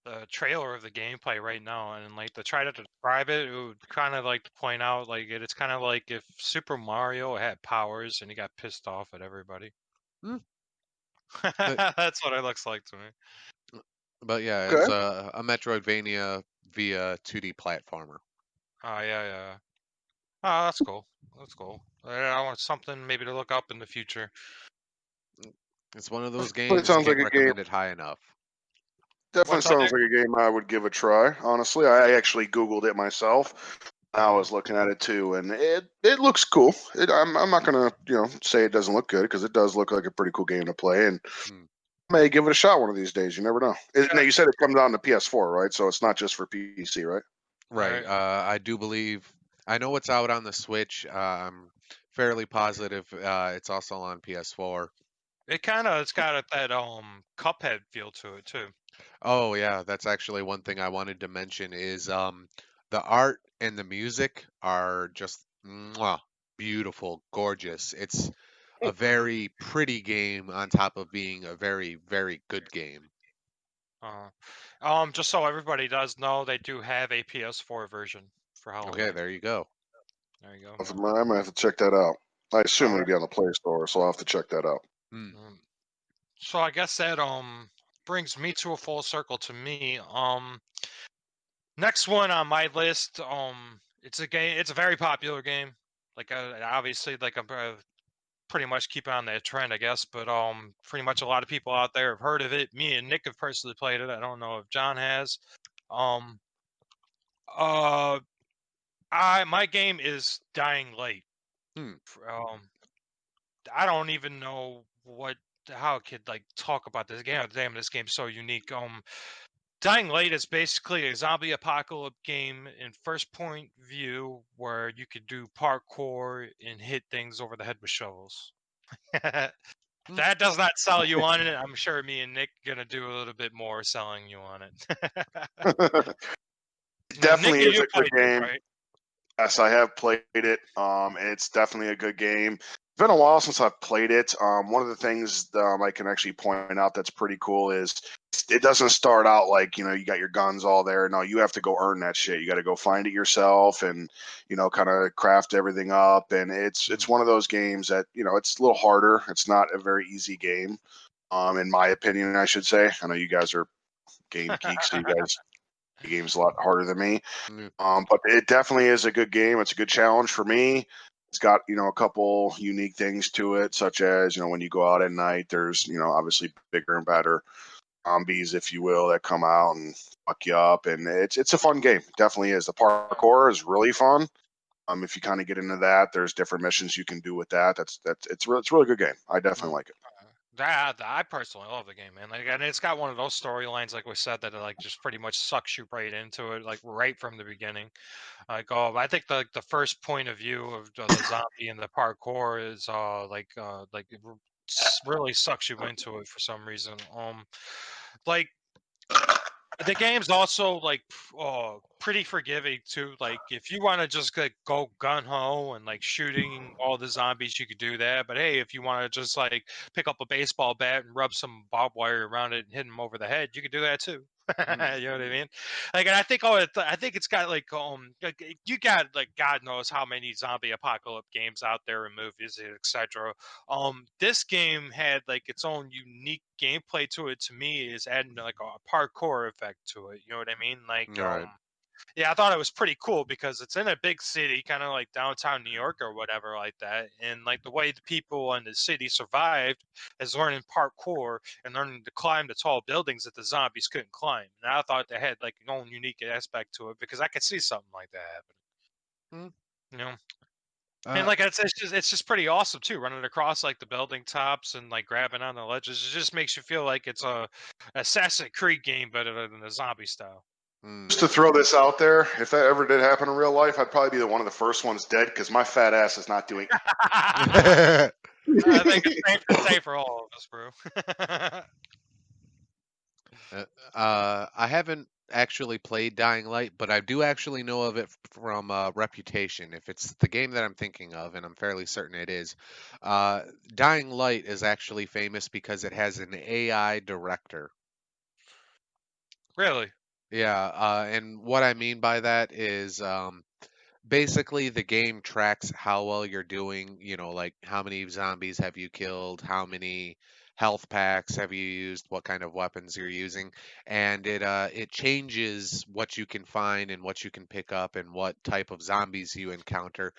the trailer of the gameplay right now, and like to try to describe it, it would kind of like to point out like it's kind of like if Super Mario had powers and he got pissed off at everybody. Mm, But That's what it looks like to me. but yeah, it's Okay. a Metroidvania via 2D platformer. Oh yeah, yeah. Oh, that's cool. That's cool. I want something maybe to look up in the future. It's one of those Definitely games you sounds like can't a game. recommend it high enough. Definitely What's that? sounds like a game I would give a try. Honestly, I actually Googled it myself. I Mm-hmm. was looking at it too, and it looks cool. I'm not gonna say it doesn't look good because it does look like a pretty cool game to play, and Mm, may give it a shot one of these days. You never know. Now Yeah. you said it comes out on the PS4, right? So it's not just for PC, right? right. Right. I do believe I know it's out on the Switch. I'm fairly positive it's also on PS4. It's got that Cuphead feel to it too. Oh yeah, that's actually one thing I wanted to mention is the art and the music are just mwah. beautiful, gorgeous. It's a very pretty game on top of being a very, very good game. Just so everybody does know, they do have a PS4 version for Hollow Okay, Knight. there you go. There you go. I'm gonna have to check that out. I assume All it'd be on the Play Store, so I'll have to check that out. Hmm. So I guess that brings me to a full circle to me. Next one on my list, it's a game. It's a very popular game. Like obviously, like I'm pretty much keeping on that trend, I guess. But pretty much a lot of people out there have heard of it. Me and Nick have personally played it. I don't know if John has. Um, uh, my game is Dying Light. Hmm. I don't even know how I could like talk about this game. Damn, this game's so unique. Dying Light is basically a zombie apocalypse game in first point view where you could do parkour and hit things over the head with shovels. That does not sell you on it. I'm sure me and Nick gonna do a little bit more selling you on it. Definitely Nick, is you a good played it, game. right? Yes, I have played it. It's definitely a good game. It's been a while since I've played it. One of the things I can actually point out that's pretty cool is it doesn't start out like, you got your guns all there. No, you have to go earn that shit. You got to go find it yourself and, kind of craft everything up. And it's one of those games that, it's a little harder. It's not a very easy game, in my opinion, I should say. I know you guys are game geeks, so you guys the game's a lot harder than me. But it definitely is a good game. It's a good challenge for me. It's got, a couple unique things to it, such as, when you go out at night, there's, obviously bigger and better zombies, if you will, that come out and fuck you up. And it's a fun game. It definitely is. The parkour is really fun. If you kind of get into that, there's different missions you can do with that. It's a really good game. I definitely like it. I personally love the game, man. Like, and it's got one of those storylines, like we said, that it, like just pretty much sucks you right into it, like right from the beginning. Like, I think the first point of view of the zombie and the parkour is really sucks you into it for some reason. Like the game's also like pretty forgiving too. Like if you want to just like go gun ho and like shooting all the zombies, you could do that. But hey, if you want to just like pick up a baseball bat and rub some barbed wire around it and hit them over the head, you could do that too. You know what I mean? Like, and I think I think it's got like you got like God knows how many zombie apocalypse games out there and movies, etc. This game had like its own unique gameplay to it. To me, is adding like a parkour effect to it. You know what I mean? Like, All right. yeah, I thought it was pretty cool because it's in a big city, kind of like downtown New York or whatever like that. And like the way the people in the city survived is learning parkour and learning to climb the tall buildings that the zombies couldn't climb. And I thought they had like an own unique aspect to it because I could see something like that happening. You know. And like it's just pretty awesome too, running across like the building tops and like grabbing on the ledges. It just makes you feel like it's a Assassin's Creed game, but in the zombie style. Just to throw this out there, if that ever did happen in real life, I'd probably be one of the first ones dead because my fat ass is not doing. I think it's safe to say for all of us, bro. I haven't actually played Dying Light, but I do actually know of it from Reputation. If it's the game that I'm thinking of, and I'm fairly certain it is, Dying Light is actually famous because it has an AI director. Really? Yeah, and what I mean by that is basically the game tracks how well you're doing, like how many zombies have you killed, how many health packs have you used, what kind of weapons you're using, and it changes what you can find and what you can pick up and what type of zombies you encounter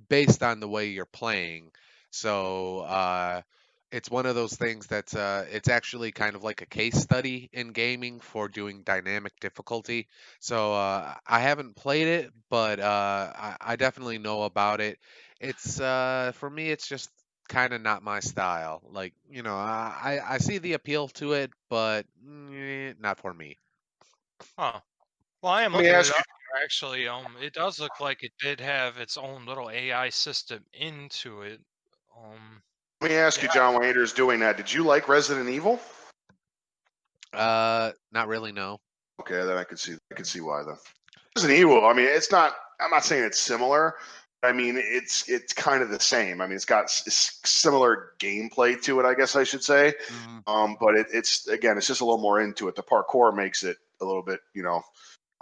based on the way you're playing. So it's one of those things that's it's actually kind of like a case study in gaming for doing dynamic difficulty. So I haven't played it, but I definitely know about it. It's for me, it's just kind of not my style. Like, I see the appeal to it, but not for me. Huh. Well, I am Let me looking it ask up you. here, actually. It does look like it did have its own little AI system into it. Let me ask Yeah. you, John. While Andrew's doing that, did you like Resident Evil? Not really, no. Okay, then I could see why then. Resident Evil. I mean, it's not. I'm not saying it's similar. I mean, it's kind of the same. I mean, it's got similar gameplay to it, I guess I should say. But it's again, it's just a little more into it. The parkour makes it a little bit, more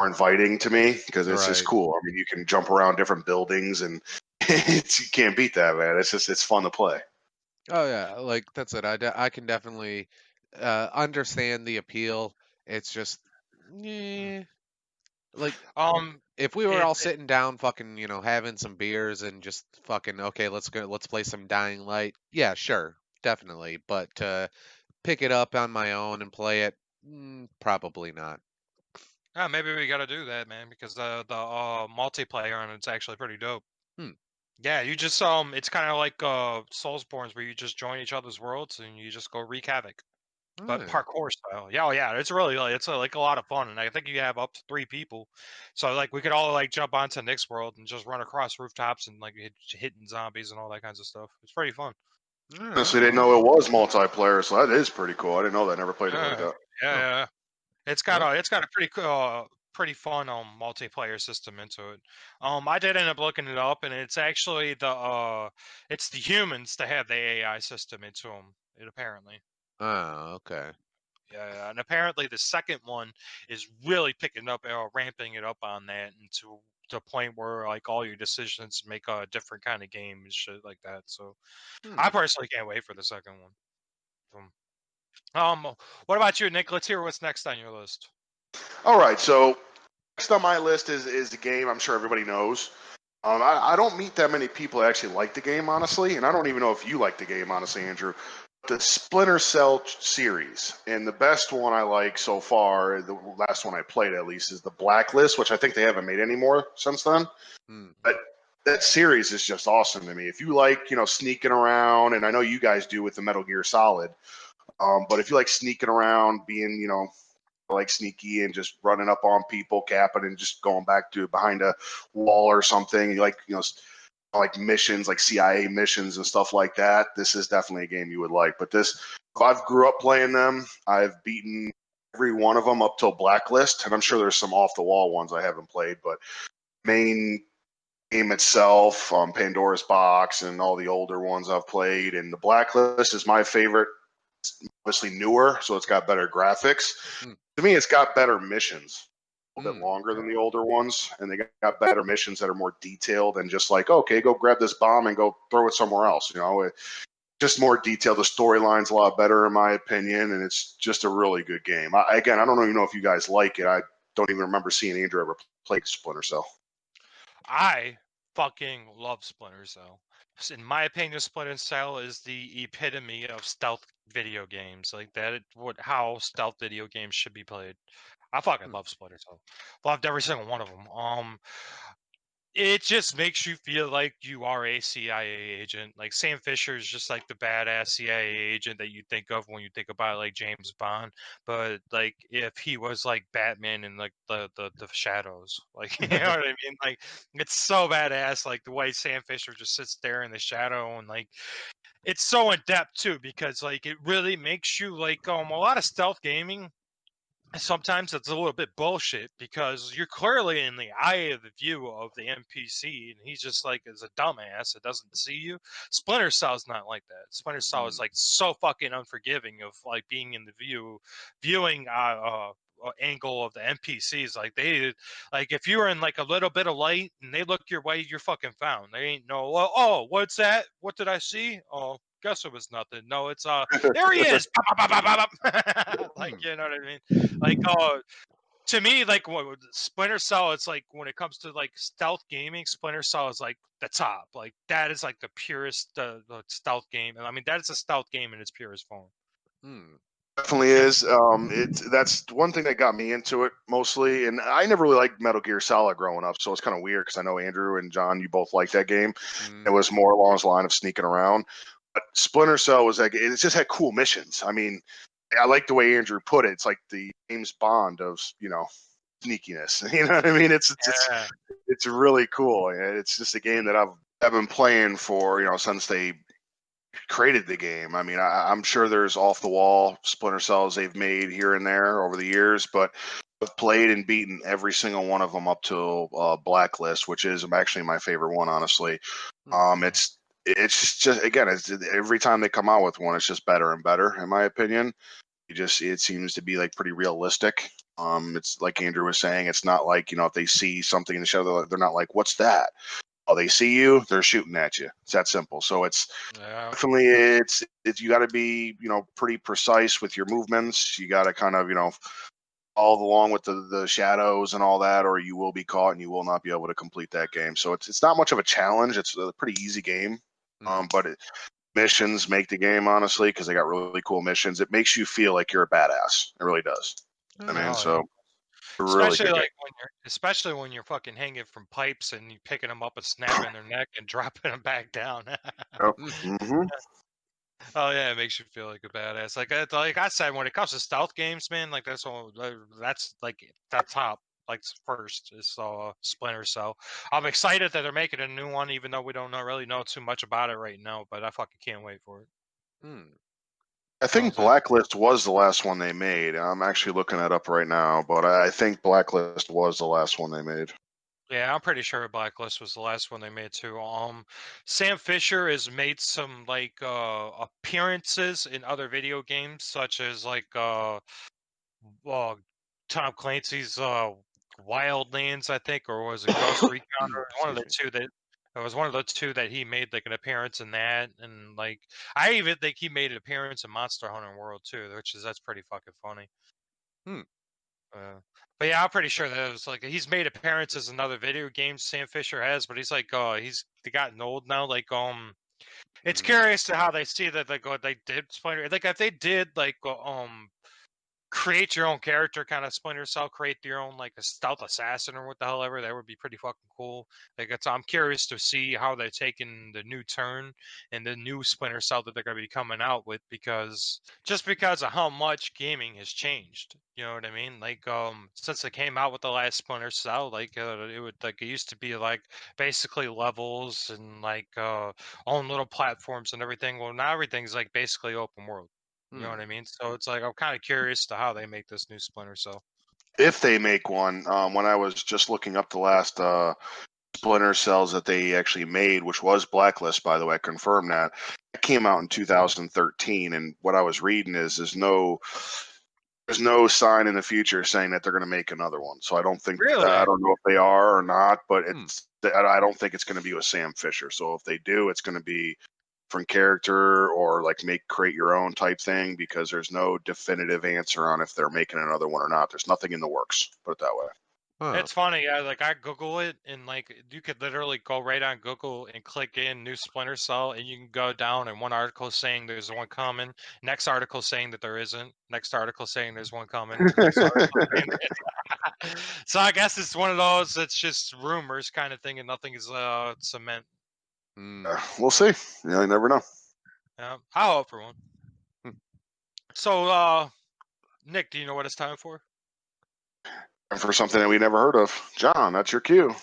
inviting to me because it's just Right. cool. I mean, you can jump around different buildings, and you can't beat that, man. It's fun to play. Oh yeah, like that's it. I can definitely understand the appeal. It's just, eh, like if we were It, all sitting down, fucking, having some beers and just fucking, okay, let's play some Dying Light. Yeah, sure, definitely. But pick it up on my own and play it, probably not. maybe we got to do that, man, because the multiplayer on it's actually pretty dope. Hmm. Yeah, you just it's kind of like Soulsborne's where you just join each other's worlds and you just go wreak havoc, but Alright. parkour style. Yeah, oh, yeah, it's really like like a lot of fun, and I think you have up to 3 people, so like we could all like jump onto Nick's world and just run across rooftops and like hitting zombies and all that kinds of stuff. It's pretty fun. Honestly, Alright, didn't well, know it was multiplayer, so that is pretty cool. I didn't know that. Never played it like Yeah, that. yeah, oh, yeah. well, It's got a pretty fun multiplayer system into it. I did end up looking it up, and it's actually it's the humans that have the AI system into them. It apparently. oh, okay. Yeah, and apparently the second one is really picking up, ramping it up on that, and to the point where like all your decisions make a different kind of game and shit like that. So I Hmm. personally can't wait for the second one. What about you, Nick? Let's hear what's next on your list. All right, so next on my list is a game I'm sure everybody knows. I don't meet that many people that actually like the game, honestly, and I don't even know if you like the game, honestly, Andrew. The Splinter Cell series, and the best one I like so far, the last one I played at least, is the Blacklist, which I think they haven't made anymore since then. Hmm. But that series is just awesome to me. If you like, sneaking around, and I know you guys do with the Metal Gear Solid, but if you like sneaking around, being, like sneaky and just running up on people, capping, and just going back to behind a wall or something. You like, like missions, like CIA missions and stuff like that. This is definitely a game you would like. But I've grew up playing them. I've beaten every one of them up till Blacklist, and I'm sure there's some off the wall ones I haven't played. But main game itself, Pandora's Box, and all the older ones I've played, and the Blacklist is my favorite. It's obviously newer, so it's got better graphics. Hmm. To me, it's got better missions, a little bit Hmm. longer than the older ones, and they got better missions that are more detailed and just like, okay, go grab this bomb and go throw it somewhere else. Just more detailed. The storyline's a lot better, in my opinion, and it's just a really good game. I don't even know if you guys like it. I don't even remember seeing Andrew ever play Splinter Cell. I fucking love Splinter Cell. In my opinion, Splinter Cell is the epitome of stealth video games. Like how stealth video games should be played. I fucking Hmm. love Splinter Cell. Loved every single one of them. It just makes you feel like you are a CIA agent. Like Sam Fisher is just like the badass CIA agent that you think of when you think about like James Bond. But like if he was like Batman in like the shadows, like you know what I mean? Like it's so badass. Like the way Sam Fisher just sits there in the shadow and like it's so in depth too because like it really makes you like a lot of stealth gaming sometimes it's a little bit bullshit because you're clearly in the eye of the view of the NPC, and he's just like is a dumbass that doesn't see you. Splinter Cell's not like that. Splinter Cell is Hmm. like so fucking unforgiving of like being in the viewing angle of the NPCs. Like like if you were in like a little bit of light and they look your way, you're fucking found. They ain't no, well, oh, what's that? What did I see? Oh, guess it was nothing. No, it's there he is. Like Hmm. you know what I mean? Like to me, like Splinter Cell, it's like when it comes to like stealth gaming, Splinter Cell is like the top. Like that is like the purest stealth game, and I mean that is a stealth game in its purest form. Hmm. Definitely is. That's one thing that got me into it mostly, and I never really liked Metal Gear Solid growing up, so it's kind of weird because I know Andrew and John, you both like that game. Hmm. It was more along the line of sneaking around. But Splinter Cell was like it just had cool missions. I mean, I like the way Andrew put it. It's like the James Bond of sneakiness. You know what I mean? Yeah. It's really cool. It's just a game that I've been playing for since they created the game. I mean, I'm sure there's off the wall Splinter Cells they've made here and there over the years, but I've played and beaten every single one of them up to Blacklist, which is actually my favorite one, honestly. It's just, again, it's every time they come out with one, it's just better and better, in my opinion. It seems to be like pretty realistic. It's like Andrew was saying, it's not like, if they see something in the show, they're not like, what's that? Oh, they see you, they're shooting at you. It's that simple. So it's definitely, it's you got to be, pretty precise with your movements. You got to kind of, all along with the shadows and all that, or you will be caught and you will not be able to complete that game. So it's not much of a challenge. It's a pretty easy game. But missions make the game, honestly, because they got really cool missions. It makes you feel like you're a badass. It really does. So really especially when you're fucking hanging from pipes and you picking them up and snapping their neck and dropping them back down. Oh yeah, it makes you feel like a badass. Like I said, when it comes to stealth games, man, like that's like that top, like first is Splinter Cell. I'm excited that they're making a new one, even though we don't really know too much about it right now. But I fucking can't wait for it. I think Blacklist was the last one they made. I'm actually looking that up right now, but I think Blacklist was the last one they made. Yeah, I'm pretty sure Blacklist was the last one they made too. Sam Fisher has made some like appearances in other video games, such as like Tom Clancy's Wildlands, I think, or was it Ghost Recon, or one of the two that. It was one of the two that he made like an appearance in that, and like I even think he made an appearance in Monster Hunter World too, that's pretty fucking funny. But yeah, I'm pretty sure that it was like he's made appearances in other video games. Sam Fisher has, but he's like, he's gotten old now. Like, it's curious to how they see that they did Splinter. Like, if they did like create your own character, kind of Splinter Cell, create your own like a stealth assassin or what the hell ever, that would be pretty fucking cool. Like, I'm curious to see how they're taking the new turn and the new Splinter Cell that they're going to be coming out with, because of how much gaming has changed. You know what I mean? Like, since they came out with the last Splinter Cell, like it used to be like basically levels and like own little platforms and everything. Well, now everything's like basically open world. You know what I mean? So it's like I'm kind of curious to how they make this new Splinter Cell. If they make one, when I was just looking up the last Splinter Cells that they actually made, which was Blacklist, by the way, I confirmed that. It came out in 2013, and what I was reading is there's no sign in the future saying that they're going to make another one. So I don't think I don't know if they are or not, but I don't think it's going to be with Sam Fisher. So if they do, it's going to be different character or like create your own type thing, because there's no definitive answer on if they're making another one or not. There's nothing in the works, put it that way. It's funny. Like I Google it, and like you could literally go right on Google and click in new Splinter Cell, and you can go down, and one article saying there's one coming, next article saying that there isn't, next article saying there's one coming, next article saying so I guess it's one of those that's just rumors kind of thing, and nothing is cement. We'll see. You never know. Yeah, I hope for one. So, Nick, do you know what it's time for? And for something that we never heard of. John, that's your cue.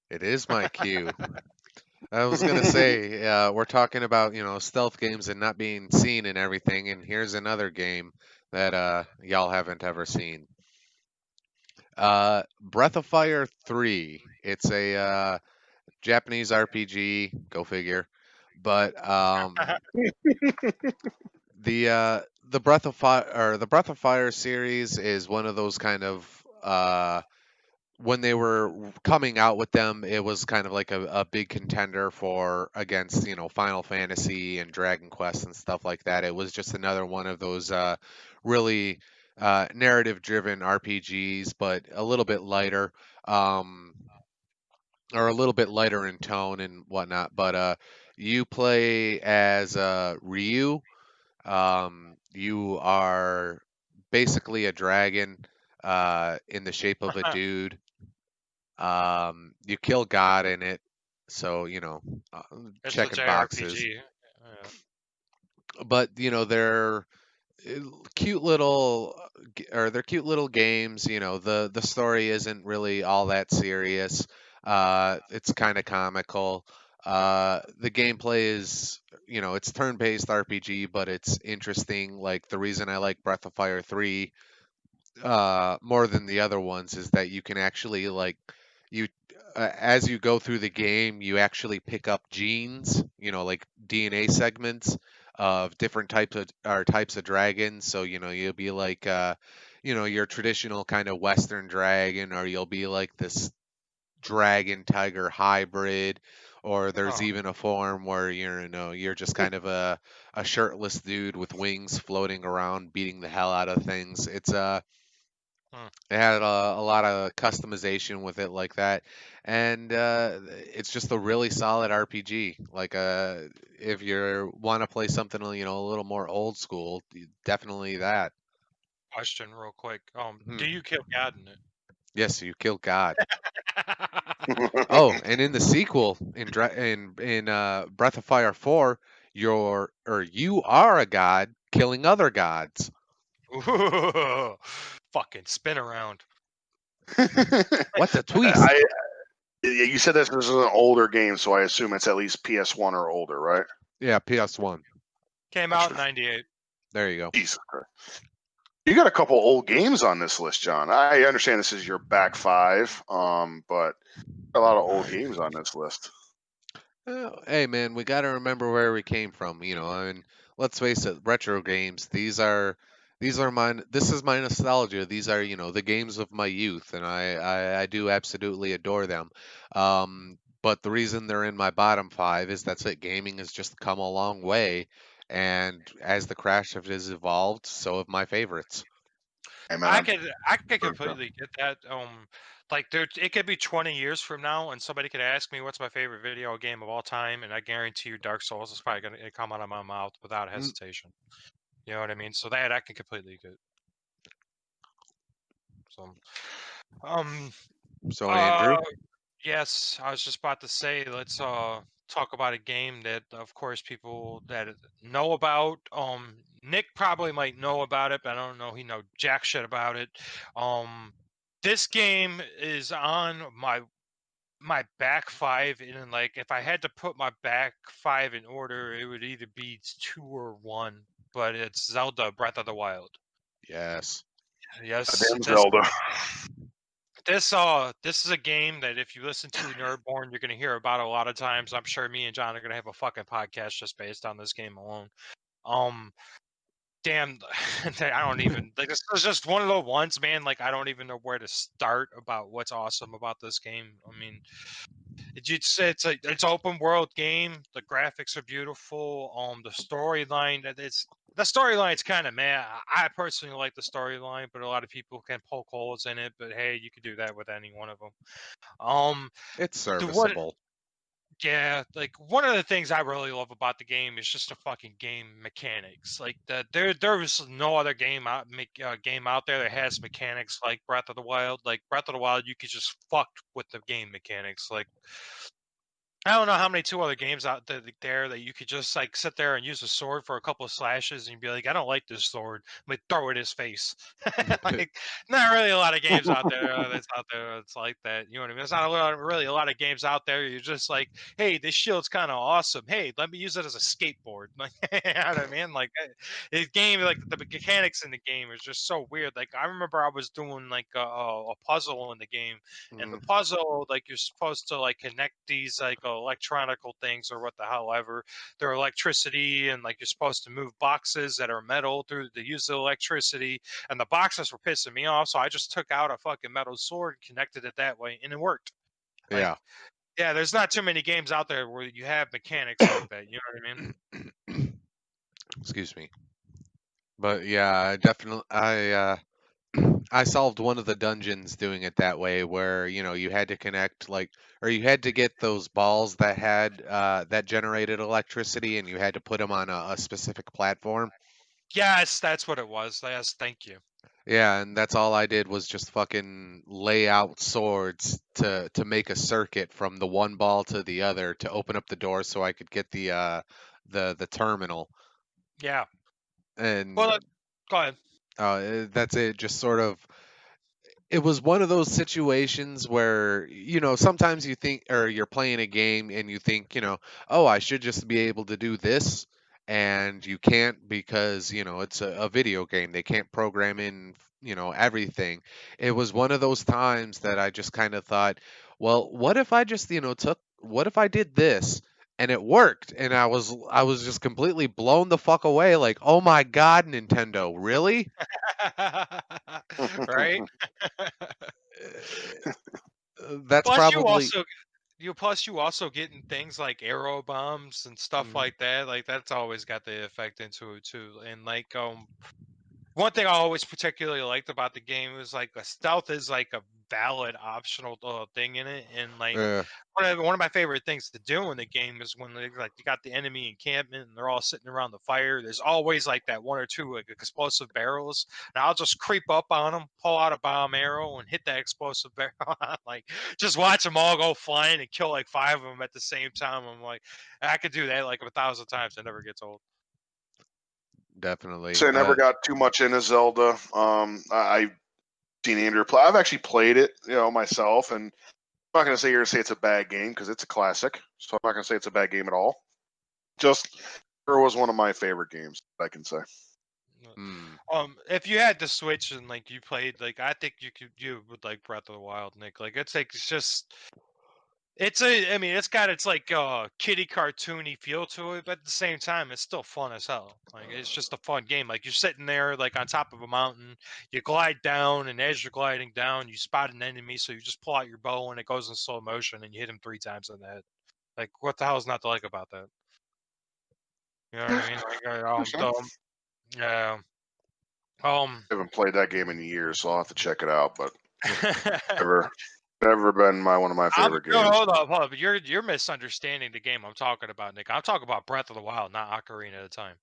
It is my cue. I was going to say, we're talking about, stealth games and not being seen and everything, and here's another game that y'all haven't ever seen. Breath of Fire 3. It's a Japanese RPG, go figure. But the Breath of Fire, or the Breath of Fire series, is one of those kind of when they were coming out with them, it was kind of like a big contender for against Final Fantasy and Dragon Quest and stuff like that. It was just another one of those really narrative driven RPGs, but a little bit lighter, or a little bit lighter in tone and whatnot. But you play as Ryu. You are basically a dragon in the shape of a dude. You kill God in it, so It's checking a boxes. JRPG. But they're cute little, or they're cute little games. The story isn't really all that serious. It's kind of comical. The gameplay is, it's turn-based RPG, but it's interesting. Like, the reason I like Breath of Fire 3 more than the other ones is that you can actually like you as you go through the game, you actually pick up genes, like DNA segments of different types of dragons. So you'll be like your traditional kind of Western dragon, or you'll be like this dragon tiger hybrid, or there's Oh, even a form where you're just kind of a shirtless dude with wings floating around beating the hell out of things. hmm. It had a lot of customization with it like that, and it's just a really solid RPG. Like, if you want to play something a little more old school, definitely that. Question real quick. Hmm. Do you kill God in it? Yes, you kill God. Oh, and in the sequel, in Breath of Fire 4, you are a god killing other gods. Ooh, fucking spin around. What the twist? I you said this was an older game, so I assume it's at least PS1 or older, right? Yeah, PS1. Came out in Gotcha. '98. There you go. Jesus Christ. You got a couple old games on this list, John. I understand this is your back five, but a lot of old games on this list. Hey man, we got to remember where we came from. I mean, let's face it, retro games. These are mine. This is my nostalgia. These are the games of my youth, and I do absolutely adore them. But the reason they're in my bottom five is that's it. Gaming has just come a long way, and as the craft has evolved, so have my favorites. Hey man, I I'm could I could for sure. completely get that. Like there, it could be 20 years from now, and somebody could ask me what's my favorite video game of all time, and I guarantee you, Dark Souls is probably gonna come out of my mouth without Mm, hesitation. You know what I mean? So that I can completely get. So, um, So uh, Andrew, yes, I was just about to say, let's talk about a game that, of course, people that know about. Nick probably might know about it, but I don't know he know jack shit about it. Um, this game is on my back five, and like if I had to put my back five in order, it would either be two or one. But it's Zelda Breath of the Wild. yes, Yes, Damn Zelda. this is a game that if you listen to Nerdborne, you're gonna hear about a lot of times. I'm sure me and John are gonna have a fucking podcast just based on this game alone. Um, damn, I don't even like this is just one of the ones, man. Like I don't even know where to start about what's awesome about this game. I mean, it's open world game. The graphics are beautiful. The storyline the storyline's kind of meh. I personally like the storyline, but a lot of people can poke holes in it. But hey, you could do that with any one of them. Um, it's the what? serviceable. Yeah, like one of the things I really love about the game is just the fucking game mechanics. Like there was no other game out there that has mechanics like Breath of the Wild. Like Breath of the Wild, you could just fuck with the game mechanics. Like I don't know how many two other games out there that you could just like sit there and use a sword for a couple of slashes and you'd be like, I don't like this sword. But throw it in his face. Like, not really a lot of games out there that's out there that's like that. You know what I mean? There's not really a lot of games out there. You're just like, hey, this shield's kind of awesome. Hey, let me use it as a skateboard. Like, you know what I mean? Like, the game, like the mechanics in the game is just so weird. Like, I remember I was doing like a puzzle in the game, and the Mm, puzzle, like you're supposed to like connect these like electronical things or what the hell ever, their electricity, and like you're supposed to move boxes that are metal through the use of electricity, and the boxes were pissing me off, so I just took out a fucking metal sword, connected it that way, and it worked. Like, yeah. yeah, there's not too many games out there where you have mechanics like that. You know what I mean? Excuse me. But yeah, I definitely I solved one of the dungeons doing it that way where, you had to connect or you had to get those balls that generated electricity, and you had to put them on a specific platform. Yes, that's what it was. Yes, thank you. Yeah, and that's all I did was just fucking lay out swords to make a circuit from the one ball to the other to open up the door so I could get the terminal. Yeah. Well, And go ahead. that's it. Just sort of, it was one of those situations where sometimes you think, or you're playing a game and you think, oh, I should just be able to do this, and you can't because it's a video game. They can't program in everything. It was one of those times that I just kind of thought, well, what if I just took what if I did this and it worked, and I was just completely blown the fuck away, like, oh my god, Nintendo, really? Right? That's Plus, you probably. also you also getting things like arrow bombs and stuff Mhm. like that. Like that's always got the effect into it too. And like one thing I always particularly liked about the game was like a stealth is like a valid optional thing in it, and like Yeah. one of my favorite things to do in the game is when like you got the enemy encampment and they're all sitting around the fire. There's always like that one or two like explosive barrels, and I'll just creep up on them, pull out a bomb arrow, and hit that explosive barrel. Like just watch them all go flying and kill like 5 of them at the same time. I'm like, I could do that like 1,000 times. It never gets old. Definitely. So I never got too much into Zelda. I've seen Andrew play. I've actually played it, myself, and I'm not going to say say it's a bad game because it's a classic. So I'm not going to say it's a bad game at all. Just it was one of my favorite games, I can say. Mm. If you had the Switch and like you played, like I think you would like Breath of the Wild, Nick. Like it's just I mean it's got its like kitty cartoony feel to it, but at the same time it's still fun as hell. Like it's just a fun game. Like you're sitting there like on top of a mountain, you glide down, and as you're gliding down, you spot an enemy, so you just pull out your bow and it goes in slow motion and you hit him 3 times in the head. Like what the hell is not to like about that? You know what I mean? Like yeah. Um I haven't played that game in years, so I'll have to check it out. But never, never been one of my favorite No, games. hold up, hold up. You're misunderstanding the game I'm talking about, Nick. I'm talking about Breath of the Wild, not Ocarina of Time.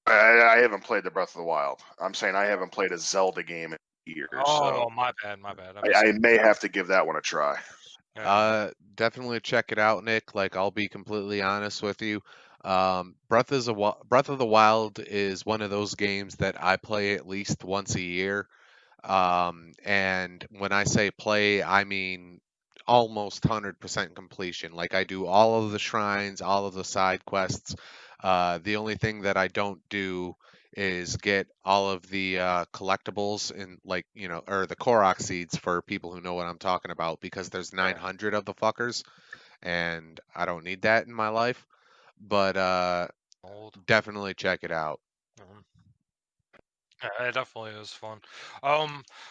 I haven't played the Breath of the Wild. I'm saying I haven't played a Zelda game in years, so Oh, my bad, my bad. I may have to give that one a try. Definitely check it out, Nick. Like, I'll be completely honest with you. Breath of the Wild is one of those games that I play at least once a year. And when I say play, I mean almost 100% completion. Like, I do all of the shrines, all of the side quests. The only thing that I don't do is get all of the collectibles and, like, or the Korok seeds, for people who know what I'm talking about, because there's 900 of the fuckers, and I don't need that in my life. But Old. definitely check it out. Yeah, it definitely is fun.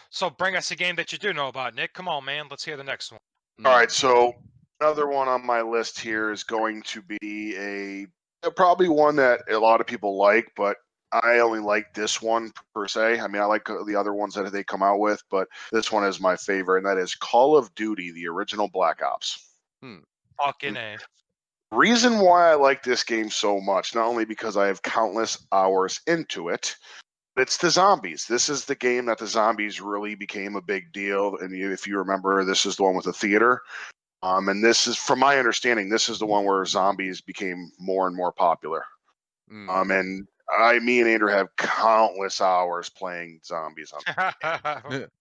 So bring us a game that you do know about, Nick. Come on, man. Let's hear the next one. All Mm. right, so another one on my list here is going to be probably one that a lot of people like, but I only like this one per se. I mean, I like the other ones that they come out with, but this one is my favorite, and that is Call of Duty, the original Black Ops. Hmm. Fucking A. Reason why I like this game so much, not only because I have countless hours into it, but it's the zombies. This is the game that the zombies really became a big deal. And if you remember, this is the one with the theater. And this is, from my understanding, this is the one where zombies became more and more popular. Mm. And me and Andrew have countless hours playing zombies on.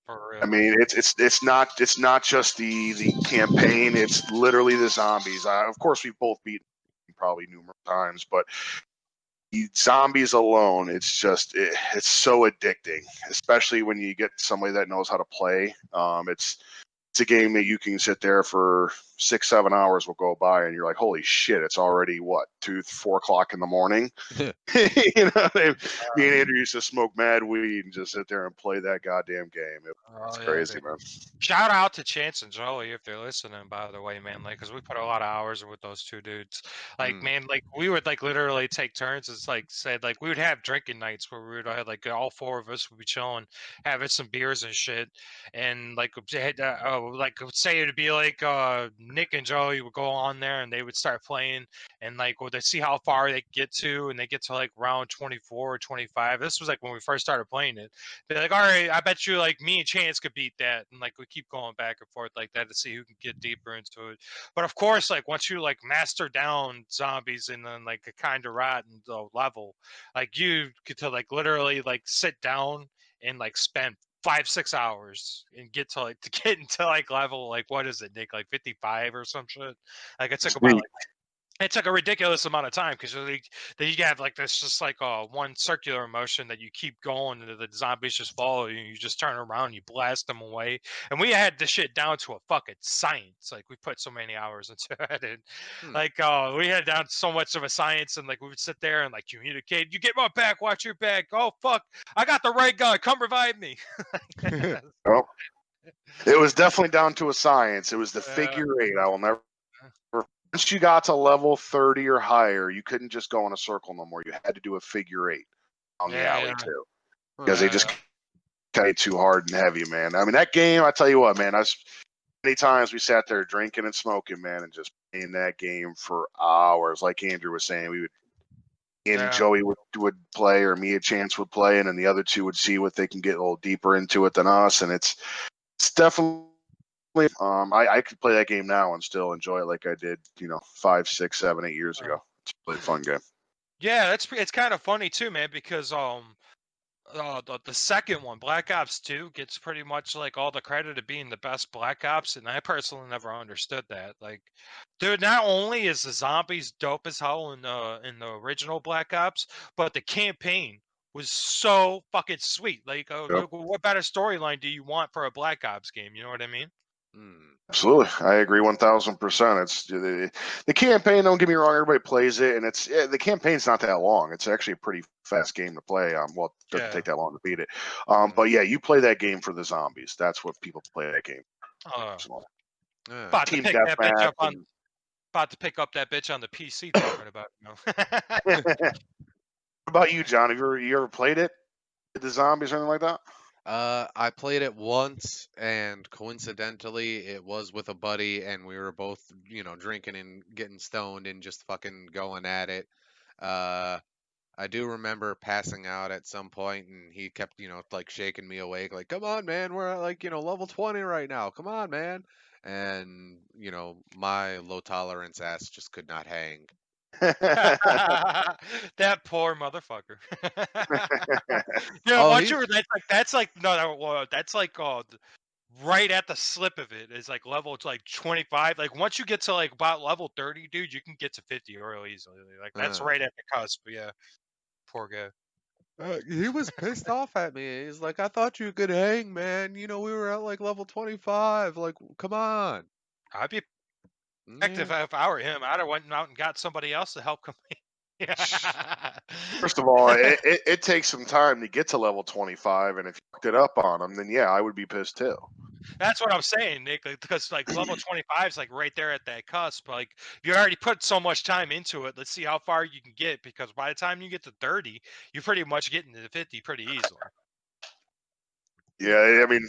For I real. mean, it's not just the campaign. It's literally the zombies. Of course, we've both beaten probably numerous times, but the zombies alone, it's so addicting, especially when you get somebody that knows how to play. It's a game that you can sit there for 6-7 hours will go by and you're like, holy shit, it's already what, 2-4 o'clock in the morning. Me and Andrew used to smoke mad weed and just sit there and play that goddamn game. It's Oh yeah, crazy, dude. man. Shout out to Chance and Joey if they're listening, by the way, man. Like, cause we put a lot of hours with those two dudes. Like, Mm. man, like we would like literally take turns. It's like said, like we would have drinking nights where we would have like all 4 of us would be chilling, having some beers and shit, and like say it'd be like Nick and Joey would go on there and they would start playing, and like would they see how far they get to, and they get to like round 24 or 25. This was like when we first started playing it. They're like, all right, I bet you like me and Chance could beat that. And like we keep going back and forth like that to see who can get deeper into it. But of course, like once you like master down zombies in then like a kind of rotten level, like you get to like literally like sit down and like spend 5-6 hours and get to like to get into like level like what is it, Nick? Like 55 or some shit. Like it took about like It took a ridiculous amount of time because you have like this just like one circular motion that you keep going and the zombies just follow you. You just turn around, you blast them away, and we had this shit down to a fucking science. Like we put so many hours into it, and Hmm. like we had down so much of a science, and like we would sit there and like communicate. You get my back, watch your back. Oh fuck, I got the right guy. Come revive me. Well, it was definitely down to a science. It was the Uh, figure eight. I will never. Once you got to level 30 or higher, you couldn't just go in a circle no more. You had to do a figure eight on the alley too, because they just cut too hard and heavy, man. I mean, that game, I tell you what, man. Many times we sat there drinking and smoking, man, and just playing that game for hours. Like Andrew was saying, me and Joey would play, or me and Chance would play, and then the other two would see what they can get a little deeper into it than us. And it's definitely. I could play that game now and still enjoy it like I did, 5, 6, 7, 8 years ago. It's a really fun game. Yeah, it's kind of funny too, man, because the second one, Black Ops 2, gets pretty much like all the credit of being the best Black Ops, and I personally never understood that. Like, dude, not only is the zombies dope as hell in the original Black Ops, but the campaign was so fucking sweet. Like, Yep. what better storyline do you want for a Black Ops game? You know what I mean? Absolutely, I agree 1000%. It's the campaign. Don't get me wrong; everybody plays it, and the campaign's not that long. It's actually a pretty fast game to play. Well, it doesn't take that long to beat it. But yeah, you play that game for the zombies. That's what people play that game. About to pick that bitch up on. About to pick up that bitch on the PC. Talking about. What about you, John? Have you ever played it? The zombies or anything like that? I played it once, and coincidentally, it was with a buddy, and we were both, drinking and getting stoned and just fucking going at it. I do remember passing out at some point, and he kept, like shaking me awake, like, "Come on, man, we're at like, level 20 right now. Come on, man." And, my low tolerance ass just could not hang. That poor motherfucker. Once you were that's like no, that's like right at the slip of it is like level it's like 25. Like once you get to like about level 30, dude, you can get to 50 real easily. Like that's right at the cusp. Yeah, poor guy. He was pissed off at me. He's like, "I thought you could hang, man. We were at like level 25. Like, come on." I'd be active if I were him. I'd have went out and got somebody else to help come. First of all, it takes some time to get to level 25, and if you fucked it up on them, then yeah, I would be pissed too. That's what I'm saying, Nick. Because like level 25 is like right there at that cusp. Like you already put so much time into it. Let's see how far you can get. Because by the time you get to 30, you pretty much get into 50 pretty easily. Yeah, I mean,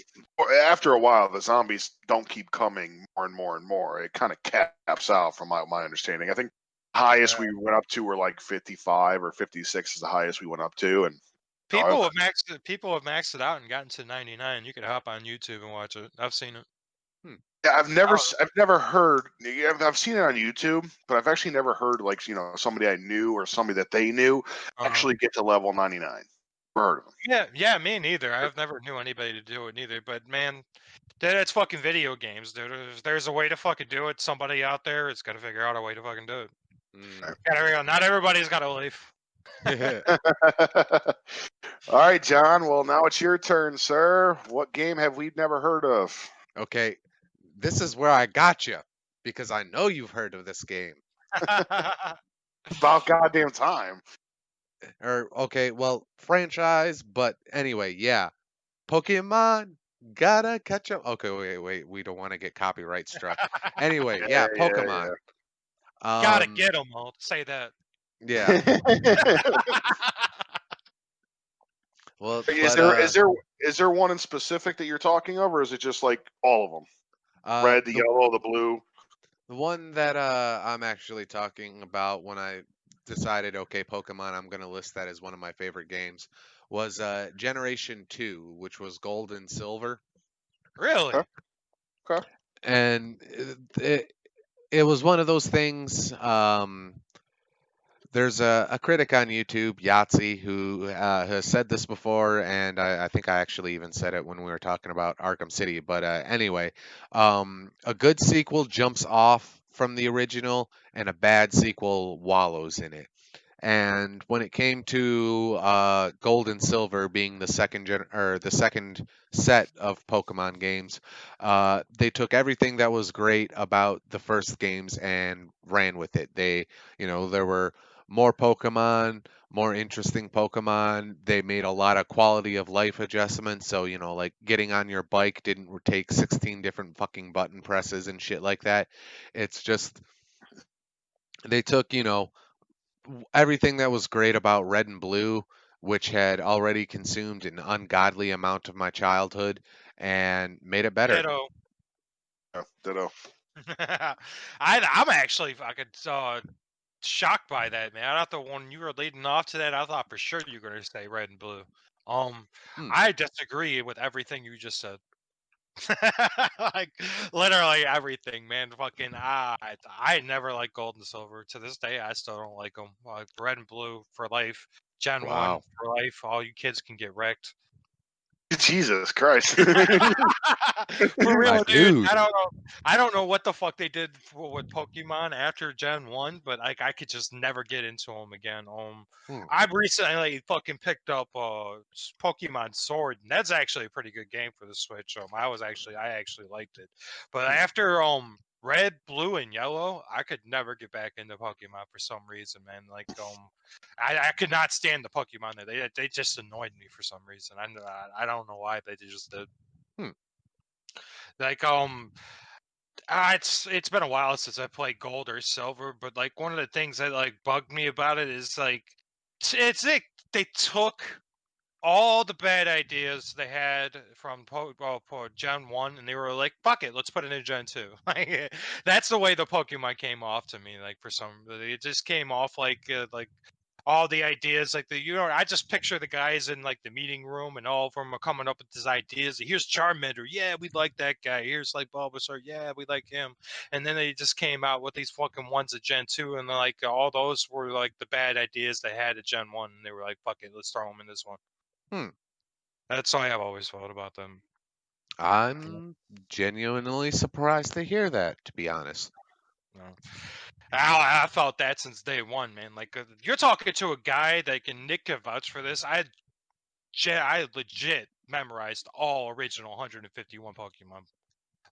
after a while, the zombies don't keep coming more and more and more. It kind of caps out, from my understanding. I think the highest we went up to were like 55 or 56 is the highest we went up to, and people have maxed it out and gotten to 99. You can hop on YouTube and watch it. I've seen it. Yeah, I've never heard. I've seen it on YouTube, but I've actually never heard like somebody I knew or somebody that they knew actually get to level 99. Heard of them. Yeah, me neither. I've never knew anybody to do it neither. But man, it's fucking video games, dude. There's a way to fucking do it. Somebody out there is gonna figure out a way to fucking do it. Not everybody's got a life. All right, John. Well, now it's your turn, sir. What game have we never heard of? Okay, this is where I got you, because I know you've heard of this game. About goddamn time. Okay, well, franchise, but anyway, yeah. Pokemon, gotta catch up. Okay, wait, we don't want to get copyright struck. Anyway, yeah, Pokemon. Gotta get them. I'll say that. Yeah. Well, is there one in specific that you're talking of, or is it just like all of them? Red, the yellow, the blue. The one that I'm actually talking about when I decided, okay, Pokemon, I'm gonna list that as one of my favorite games, was Generation 2, which was Gold and Silver. Really? Okay. And it was one of those things. There's a critic on YouTube, Yahtzee, who has said this before, and I think I actually even said it when we were talking about Arkham City. But anyway, a good sequel jumps off from the original, and a bad sequel wallows in it. And when it came to Gold and Silver being the second set of Pokemon games, they took everything that was great about the first games and ran with it. There were more Pokemon, more interesting Pokemon. They made a lot of quality of life adjustments. So, like getting on your bike didn't take 16 different fucking button presses and shit like that. It's just they took, everything that was great about Red and Blue, which had already consumed an ungodly amount of my childhood, and made it better. Ditto. Yeah, ditto. I'm actually fucking shocked by that, man. I thought when you were leading off to that, I thought for sure you were gonna say red and blue. Hmm. I disagree with everything you just said. Like literally everything, man. Fucking I never liked gold and silver. To this day, I still don't like them. Red and blue for life. Gen 1 Wow. for life. All you kids can get wrecked. Jesus Christ. For My real, dude. dude. I don't know what the fuck they did with Pokemon after Gen 1, but like I could just never get into them again. Hmm. I recently fucking picked up Pokemon Sword, and that's actually a pretty good game for the Switch. I actually liked it. But Hmm. after Red, Blue, and Yellow, I could never get back into Pokemon for some reason, man. Like I could not stand the Pokemon there. They just annoyed me for some reason. I don't know why they just did. Hmm. Like it's been a while since I played Gold or Silver, but like one of the things that like bugged me about it is like it's like they took all the bad ideas they had from Gen 1 and they were like, fuck it, let's put it in Gen 2. Like that's the way the Pokemon came off to me. Like it just came off like all the ideas, like I just picture the guys in like the meeting room and all of them are coming up with these ideas. Here's Charmander, yeah, we like that guy. Here's like Bulbasaur, yeah, we like him. And then they just came out with these fucking ones at Gen 2, and like all those were like the bad ideas they had at Gen 1, and they were like, fuck it, let's throw them in this one. Hmm. That's all I've always felt about them. I'm genuinely surprised to hear that, to be honest. No. I felt that since day one, man. Like you're talking to a guy that Nick can vouch for this. I legit memorized all original 151 Pokemon,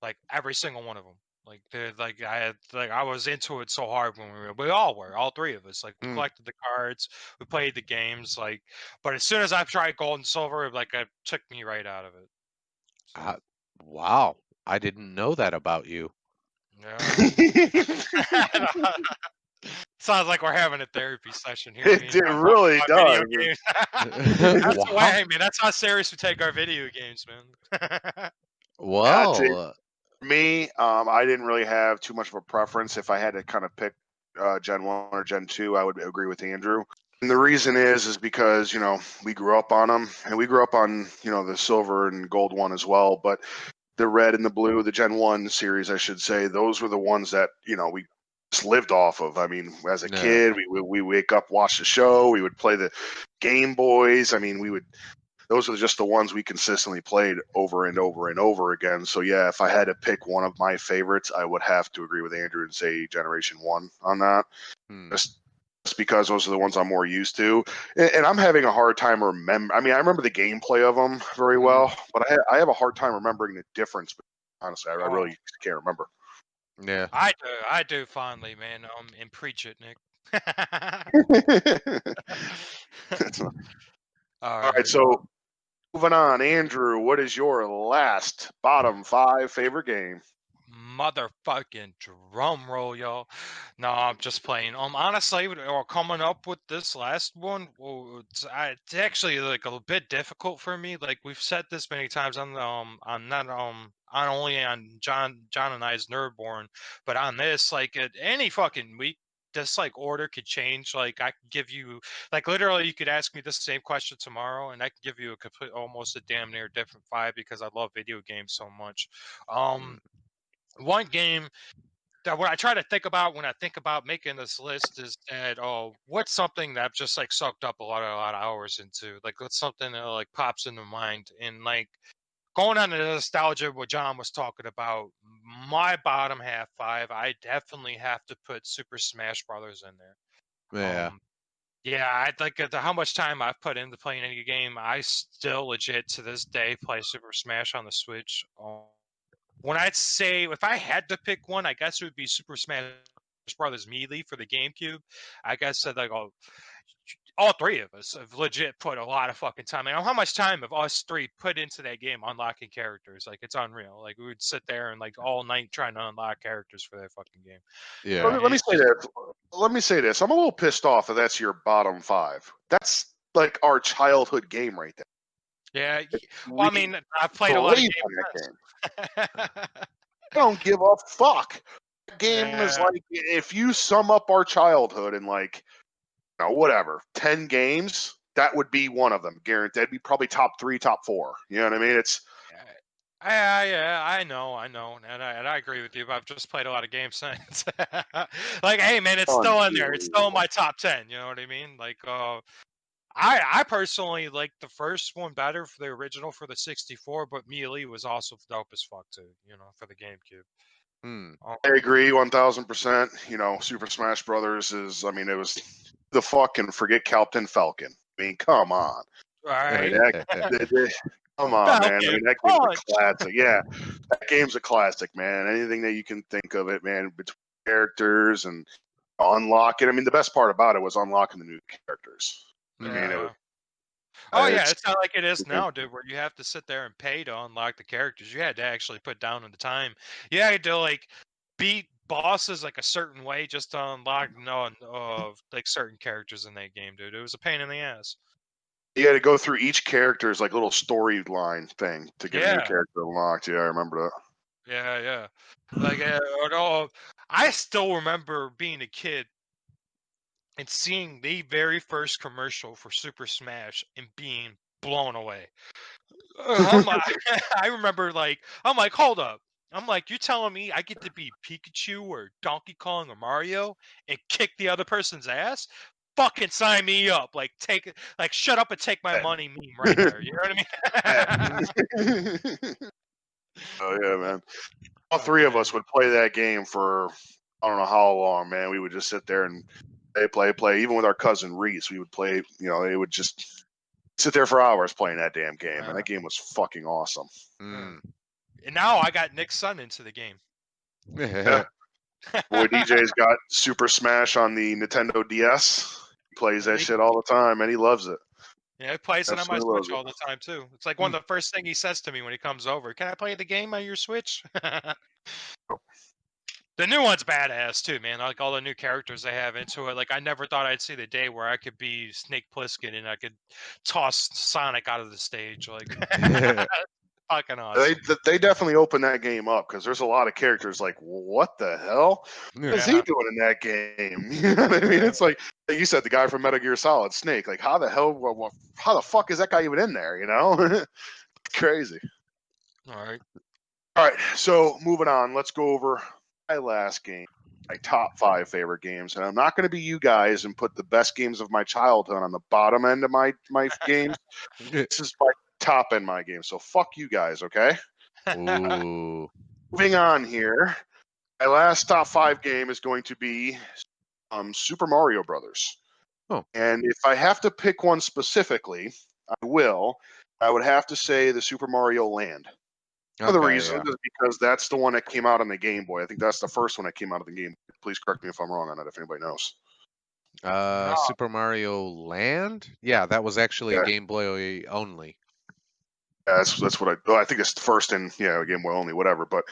like every single one of them. I was into it so hard when we all were, all three of us. Like we Hmm. collected the cards, we played the games. Like, but as soon as I tried Gold and Silver, like it took me right out of it. So, Uh, wow. I didn't know that about you. yeah. Sounds like we're having a therapy session here. Me It and John talking really about video does. games. That's the way. Wow. Hey, man, that's how serious we take our video games, man. Yeah, to Well, me, I didn't really have too much of a preference. If I had to kind of pick Gen 1 or Gen 2, I would agree with Andrew. And the reason is because, we grew up on them and we grew up on, the silver and gold one as well. But the red and the blue, the Gen 1 series, I should say, those were the ones that, we just lived off of. I mean, as a no. kid, we wake up, watch the show, we would play the Game Boys. I mean, those are just the ones we consistently played over and over and over again. So yeah, if I had to pick one of my favorites, I would have to agree with Andrew and say Generation 1 on that. Hmm. Just because those are the ones I'm more used to. And I'm having a hard time remember. I mean, I remember the gameplay of them very well, but I have a hard time remembering the difference. Honestly, I Oh, really can't remember. Yeah. I do fondly, man. And preach it, Nick. All All right, right. so moving on, Andrew, what is your last bottom 5 favorite game? Motherfucking drum roll, y'all. No, I'm just playing. Honestly, or coming up with this last one, well, it's actually like a bit difficult for me. Like we've said this many times on not on only on John and I's Nerdborne, but on this, like at any fucking week. This like order could change. Like I could give you, like literally, you could ask me the same question tomorrow, and I could give you a complete, almost a damn near different vibe because I love video games so much. Hmm. One game that what I try to think about when I think about making this list is that what's something that I've just like sucked up a lot of hours into, like what's something that like pops into mind, and like going on to the nostalgia, what John was talking about, my bottom half five, I definitely have to put Super Smash Brothers in there. Yeah. Yeah, I like how much time I've put into playing any game. I still legit to this day play Super Smash on the Switch. When I'd say if I had to pick one, I guess it would be Super Smash Brothers Melee for the GameCube. I guess like all three of us have legit put a lot of fucking time. How much time have us three put into that game unlocking characters? Like it's unreal. Like we would sit there and like all night trying to unlock characters for that fucking game. Yeah. Let me say this. Let me say this. I'm a little pissed off that that's your bottom five. That's like our childhood game right there. Yeah. Well, I We mean, I've played a lot of believe games in that game. since. I don't give a fuck. That game is Yeah. like, if you sum up our childhood in like, whatever, 10 games, that would be one of them. Guaranteed. That'd be probably top 3, top 4. You know what I mean? It's Yeah, I know, and I agree with you. But I've just played a lot of games since. Like, hey, man, it's still in there. It's still in my top 10. You know what I mean? Like, I personally like the first one better for the original for the 64, but Melee was also dope as fuck too. You know, for the GameCube. Hmm. I agree 1000%. Super Smash Brothers is, I mean, it was the fucking forget Captain Falcon. I mean, come on. I mean, Right? come on, man. I Falcon mean, that game's Punch. a classic. Yeah, that game's a classic, man. Anything that you can think of it, man, between characters and unlocking. I mean, the best part about it was unlocking the new characters. I mean, it was. Oh yeah, It's it's not like it is now, dude, where you have to sit there and pay to unlock the characters. You had to actually put down in the time. You had to like beat bosses like a certain way just to unlock like certain characters in that game, dude. It was a pain in the ass. you had to go through each character's like little storyline thing to get a new Yeah. character unlocked. Yeah, I remember that. Yeah. Like I still remember being a kid and seeing the very first commercial for Super Smash and being blown away. I'm like, I remember I'm like, hold up. I'm like, you're telling me I get to be Pikachu or Donkey Kong or Mario and kick the other person's ass? Fucking sign me up. Like shut up and take my money meme right there. You know what I mean? Oh yeah, man. All three of us would play that game for I don't know how long, man. We would just sit there and play. Even with our cousin Reese, we would play. It would just sit there for hours playing that damn game, and that game was fucking awesome. Hmm. And now I got Nick's son into the game. Yeah. Boy, DJ's got Super Smash on the Nintendo DS. He plays that shit all the time, and he loves it. Yeah, he plays it on my Absolutely loves Switch it. all the time too. It's like one of the first thing he says to me when he comes over. Can I play the game on your Switch? The new one's badass too, man. Like all the new characters they have into it. Like I never thought I'd see the day where I could be Snake Plissken and I could toss Sonic out of the stage. Like fucking awesome. They definitely opened that game up because there's a lot of characters like, what the hell is he doing in that game? You know what I mean? It's like you said, the guy from Metal Gear Solid, Snake. Like, how the hell? How the fuck is that guy even in there? It's crazy. All right. So moving on, let's go over my last game, my top 5 favorite games, and I'm not going to be you guys and put the best games of my childhood on the bottom end of my games. This is my top end my game. So fuck you guys, okay? Ooh. Moving on here. My last top 5 game is going to be Super Mario Brothers. Oh. And if I have to pick one specifically, I will. I would have to say the Super Mario Land. One of the reasons is because that's the one that came out on the Game Boy. I think that's the first one that came out of the Game Boy. Please correct me if I'm wrong on that, if anybody knows. Super Mario Land? Yeah, that was actually Game Boy only. Yeah, that's what I think it's the first in Game Boy only, whatever. But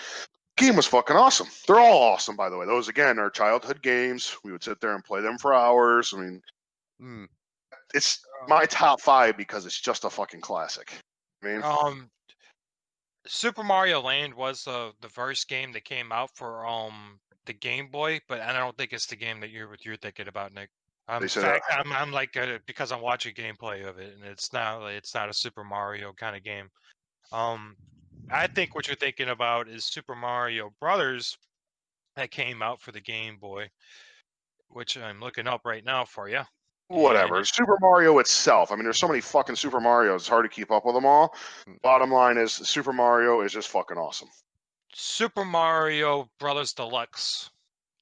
the game was fucking awesome. They're all awesome, by the way. Those again are childhood games. We would sit there and play them for hours. I mean, it's my top 5 because it's just a fucking classic. I mean, Super Mario Land was the first game that came out for the Game Boy, but I don't think it's the game that you're thinking about, Nick. In fact, I'm like because I'm watching gameplay of it, and it's not a Super Mario kind of game. I think what you're thinking about is Super Mario Brothers that came out for the Game Boy, which I'm looking up right now for you. Whatever. Super Mario itself. I mean, there's so many fucking Super Marios. It's hard to keep up with them all. Bottom line is, Super Mario is just fucking awesome. Super Mario Brothers Deluxe.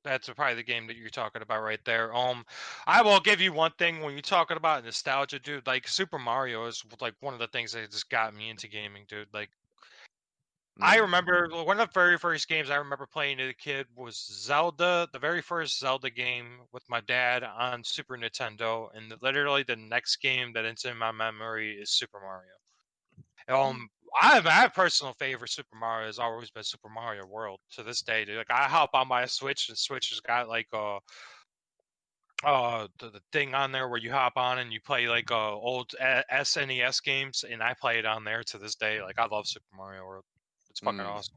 That's probably the game that you're talking about right there. I will give you one thing when you're talking about nostalgia, dude. Like Super Mario is like one of the things that just got me into gaming, dude. Like I remember one of the very first games I remember playing as a kid was Zelda, the very first Zelda game with my dad on Super Nintendo, and literally the next game that is in my memory is Super Mario. I have my personal favorite Super Mario has always been Super Mario World to this day, dude. Like I hop on my Switch, and Switch has got like the thing on there where you hop on and you play like old SNES games, and I play it on there to this day. Like I love Super Mario World. It's fucking awesome.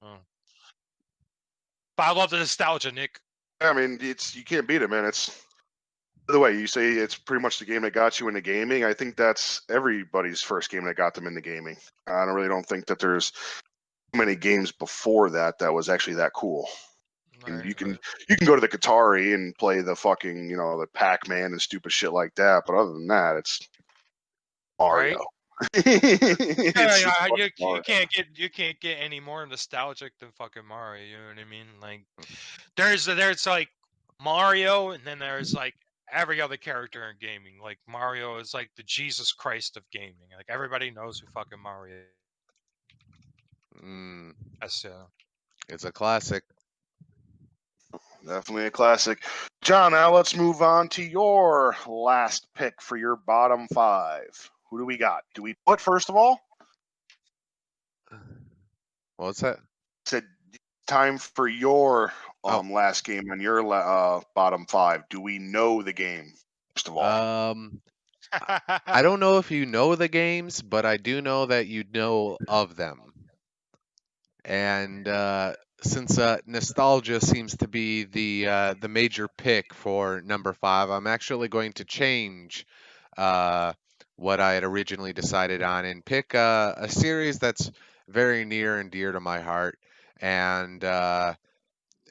But I love the nostalgia, Nick. I mean, you can't beat it, man. It's, by the way, you say it's pretty much the game that got you into gaming. I think that's everybody's first game that got them into gaming. I don't think that there's many games before that was actually that cool. And you can go to the Atari and play the fucking, the Pac-Man and stupid shit like that. But other than that, it's Mario. Right? You can't get any more nostalgic than fucking Mario. You know what I mean? Like there's like Mario, and then there's like every other character in gaming. Like Mario is like the Jesus Christ of gaming. Like everybody knows who fucking Mario is. It's a classic. Definitely a classic. John, now let's move on to your last pick for your bottom 5. Who do we got? Do we put first of all? What's that? Said time for your last game on your bottom 5. Do we know the game first of all? I don't know if you know the games, but I do know that you know of them. And since nostalgia seems to be the major pick for number 5, I'm actually going to change what I had originally decided on and pick a series that's very near and dear to my heart. And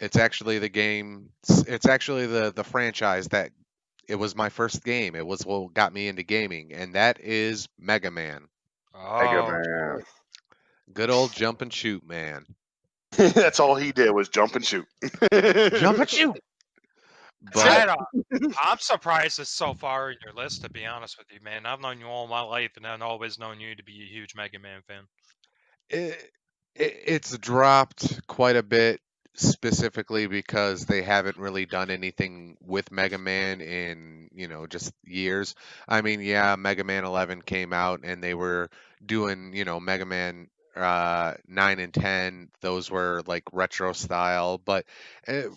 it's actually the game. It's actually the franchise that it was my first game. It was what got me into gaming, and that is Mega Man. Mega Man. Good old jump and shoot, man. That's all he did was jump and shoot. Jump and shoot. But I'm surprised it's so far in your list, to be honest with you, man. I've known you all my life, and I've always known you to be a huge Mega Man fan. It's dropped quite a bit, specifically because they haven't really done anything with Mega Man in, just years. I mean, yeah, Mega Man 11 came out and they were doing, Mega Man 9 and 10. Those were like retro style, but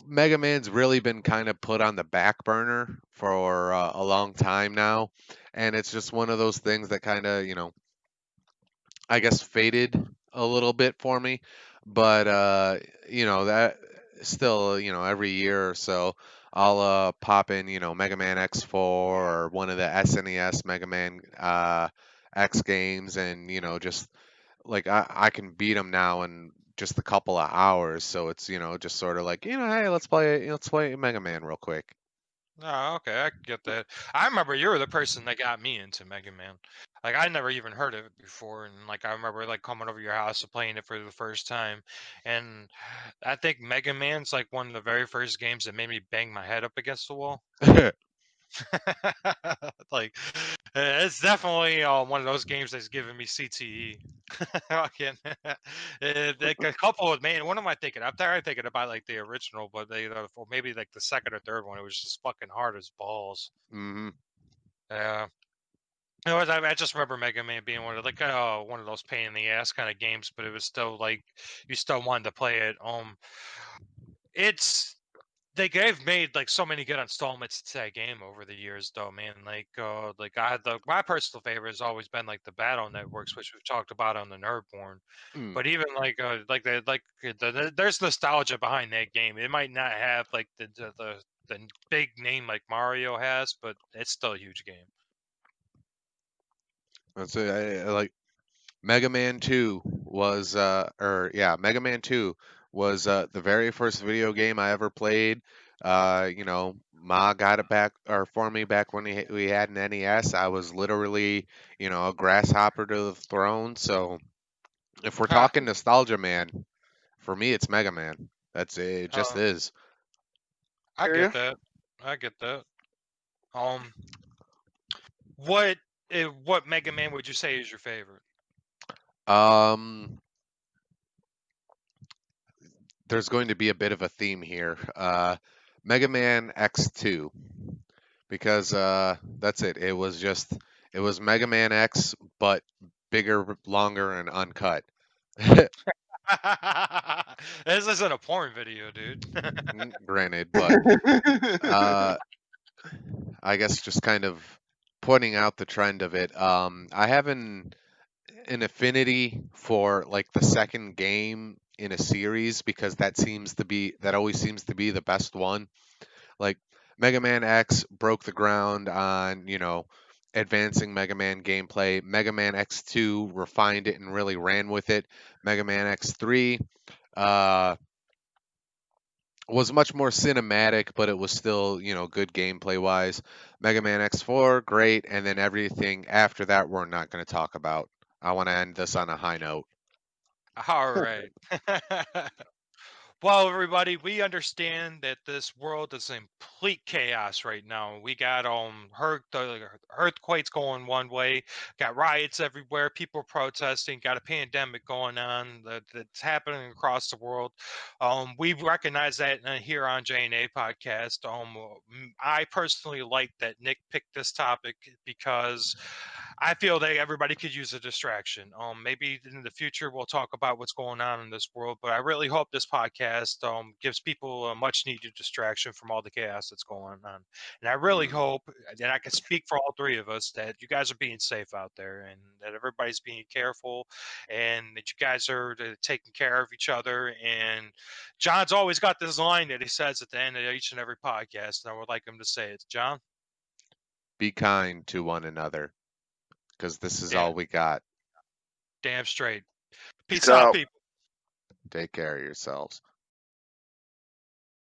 Mega Man's really been kind of put on the back burner for a long time now. And it's just one of those things that kind of, I guess faded a little bit for me, but that still, every year or so I'll pop in, Mega Man X4 or one of the SNES Mega Man X games, and just like I can beat them now in just a couple of hours, so it's just sort of like hey, let's play Mega Man real quick. Oh, okay, I can get that. I remember you were the person that got me into Mega Man. Like I never even heard of it before, and like I remember like coming over to your house and playing it for the first time. And I think Mega Man's like one of the very first games that made me bang my head up against the wall. Like it's definitely one of those games that's giving me CTE. Like a couple of man, what am I thinking? I'm tired thinking about like the original, but or maybe like the second or third one. It was just fucking hard as balls. Yeah. I just remember Mega Man being one of those pain in the ass kind of games, but it was still like you still wanted to play it. They've made like so many good installments to that game over the years, though, man. Like I had my personal favorite has always been like the Battle Networks, which we've talked about on the Nerdborne. But even there's nostalgia behind that game. It might not have like the big name like Mario has, but it's still a huge game. That's it. Like Mega Man 2 was Mega Man 2 was the very first video game I ever played. Ma got it back or for me back when we had an NES. I was literally, a grasshopper to the throne. So if we're Ha, talking nostalgia, man, for me it's Mega Man. That's it. It just uh, is. I Hear you. get that. I get that. Um, what what Mega Man would you say is your favorite? Um, there's going to be a bit of a theme here. Mega Man X2, because that's it. It was Mega Man X, but bigger, longer, and uncut. This isn't a porn video, dude. Granted, but uh, I guess just kind of pointing out the trend of it. I have an affinity for like the second game in a series because that always seems to be the best one. Like Mega Man X broke the ground on, advancing Mega Man gameplay. Mega Man X2 refined it and really ran with it. Mega Man X3 uh, was much more cinematic, but it was still, good gameplay wise. Mega Man X4, great, and then everything after that we're not going to talk about. I want to end this on a high note. All right. Well, everybody, we understand that this world is in complete chaos right now. We got earthquakes going one way, got riots everywhere, people protesting, got a pandemic going on that's happening across the world. We recognize that here on JNA Podcast. I personally like that Nick picked this topic because I feel that everybody could use a distraction. Maybe in the future we'll talk about what's going on in this world, but I really hope this podcast gives people a much needed distraction from all the chaos that's going on. And I really Mm. hope, and I can speak for all three of us, that you guys are being safe out there and that everybody's being careful and that you guys are taking care of each other. And John's always got this line that he says at the end of each and every podcast, and I would like him to say it. John? Be kind to one another because this is Damn, all we got. damn straight. Peace Peace out, out. people. Take care of yourselves.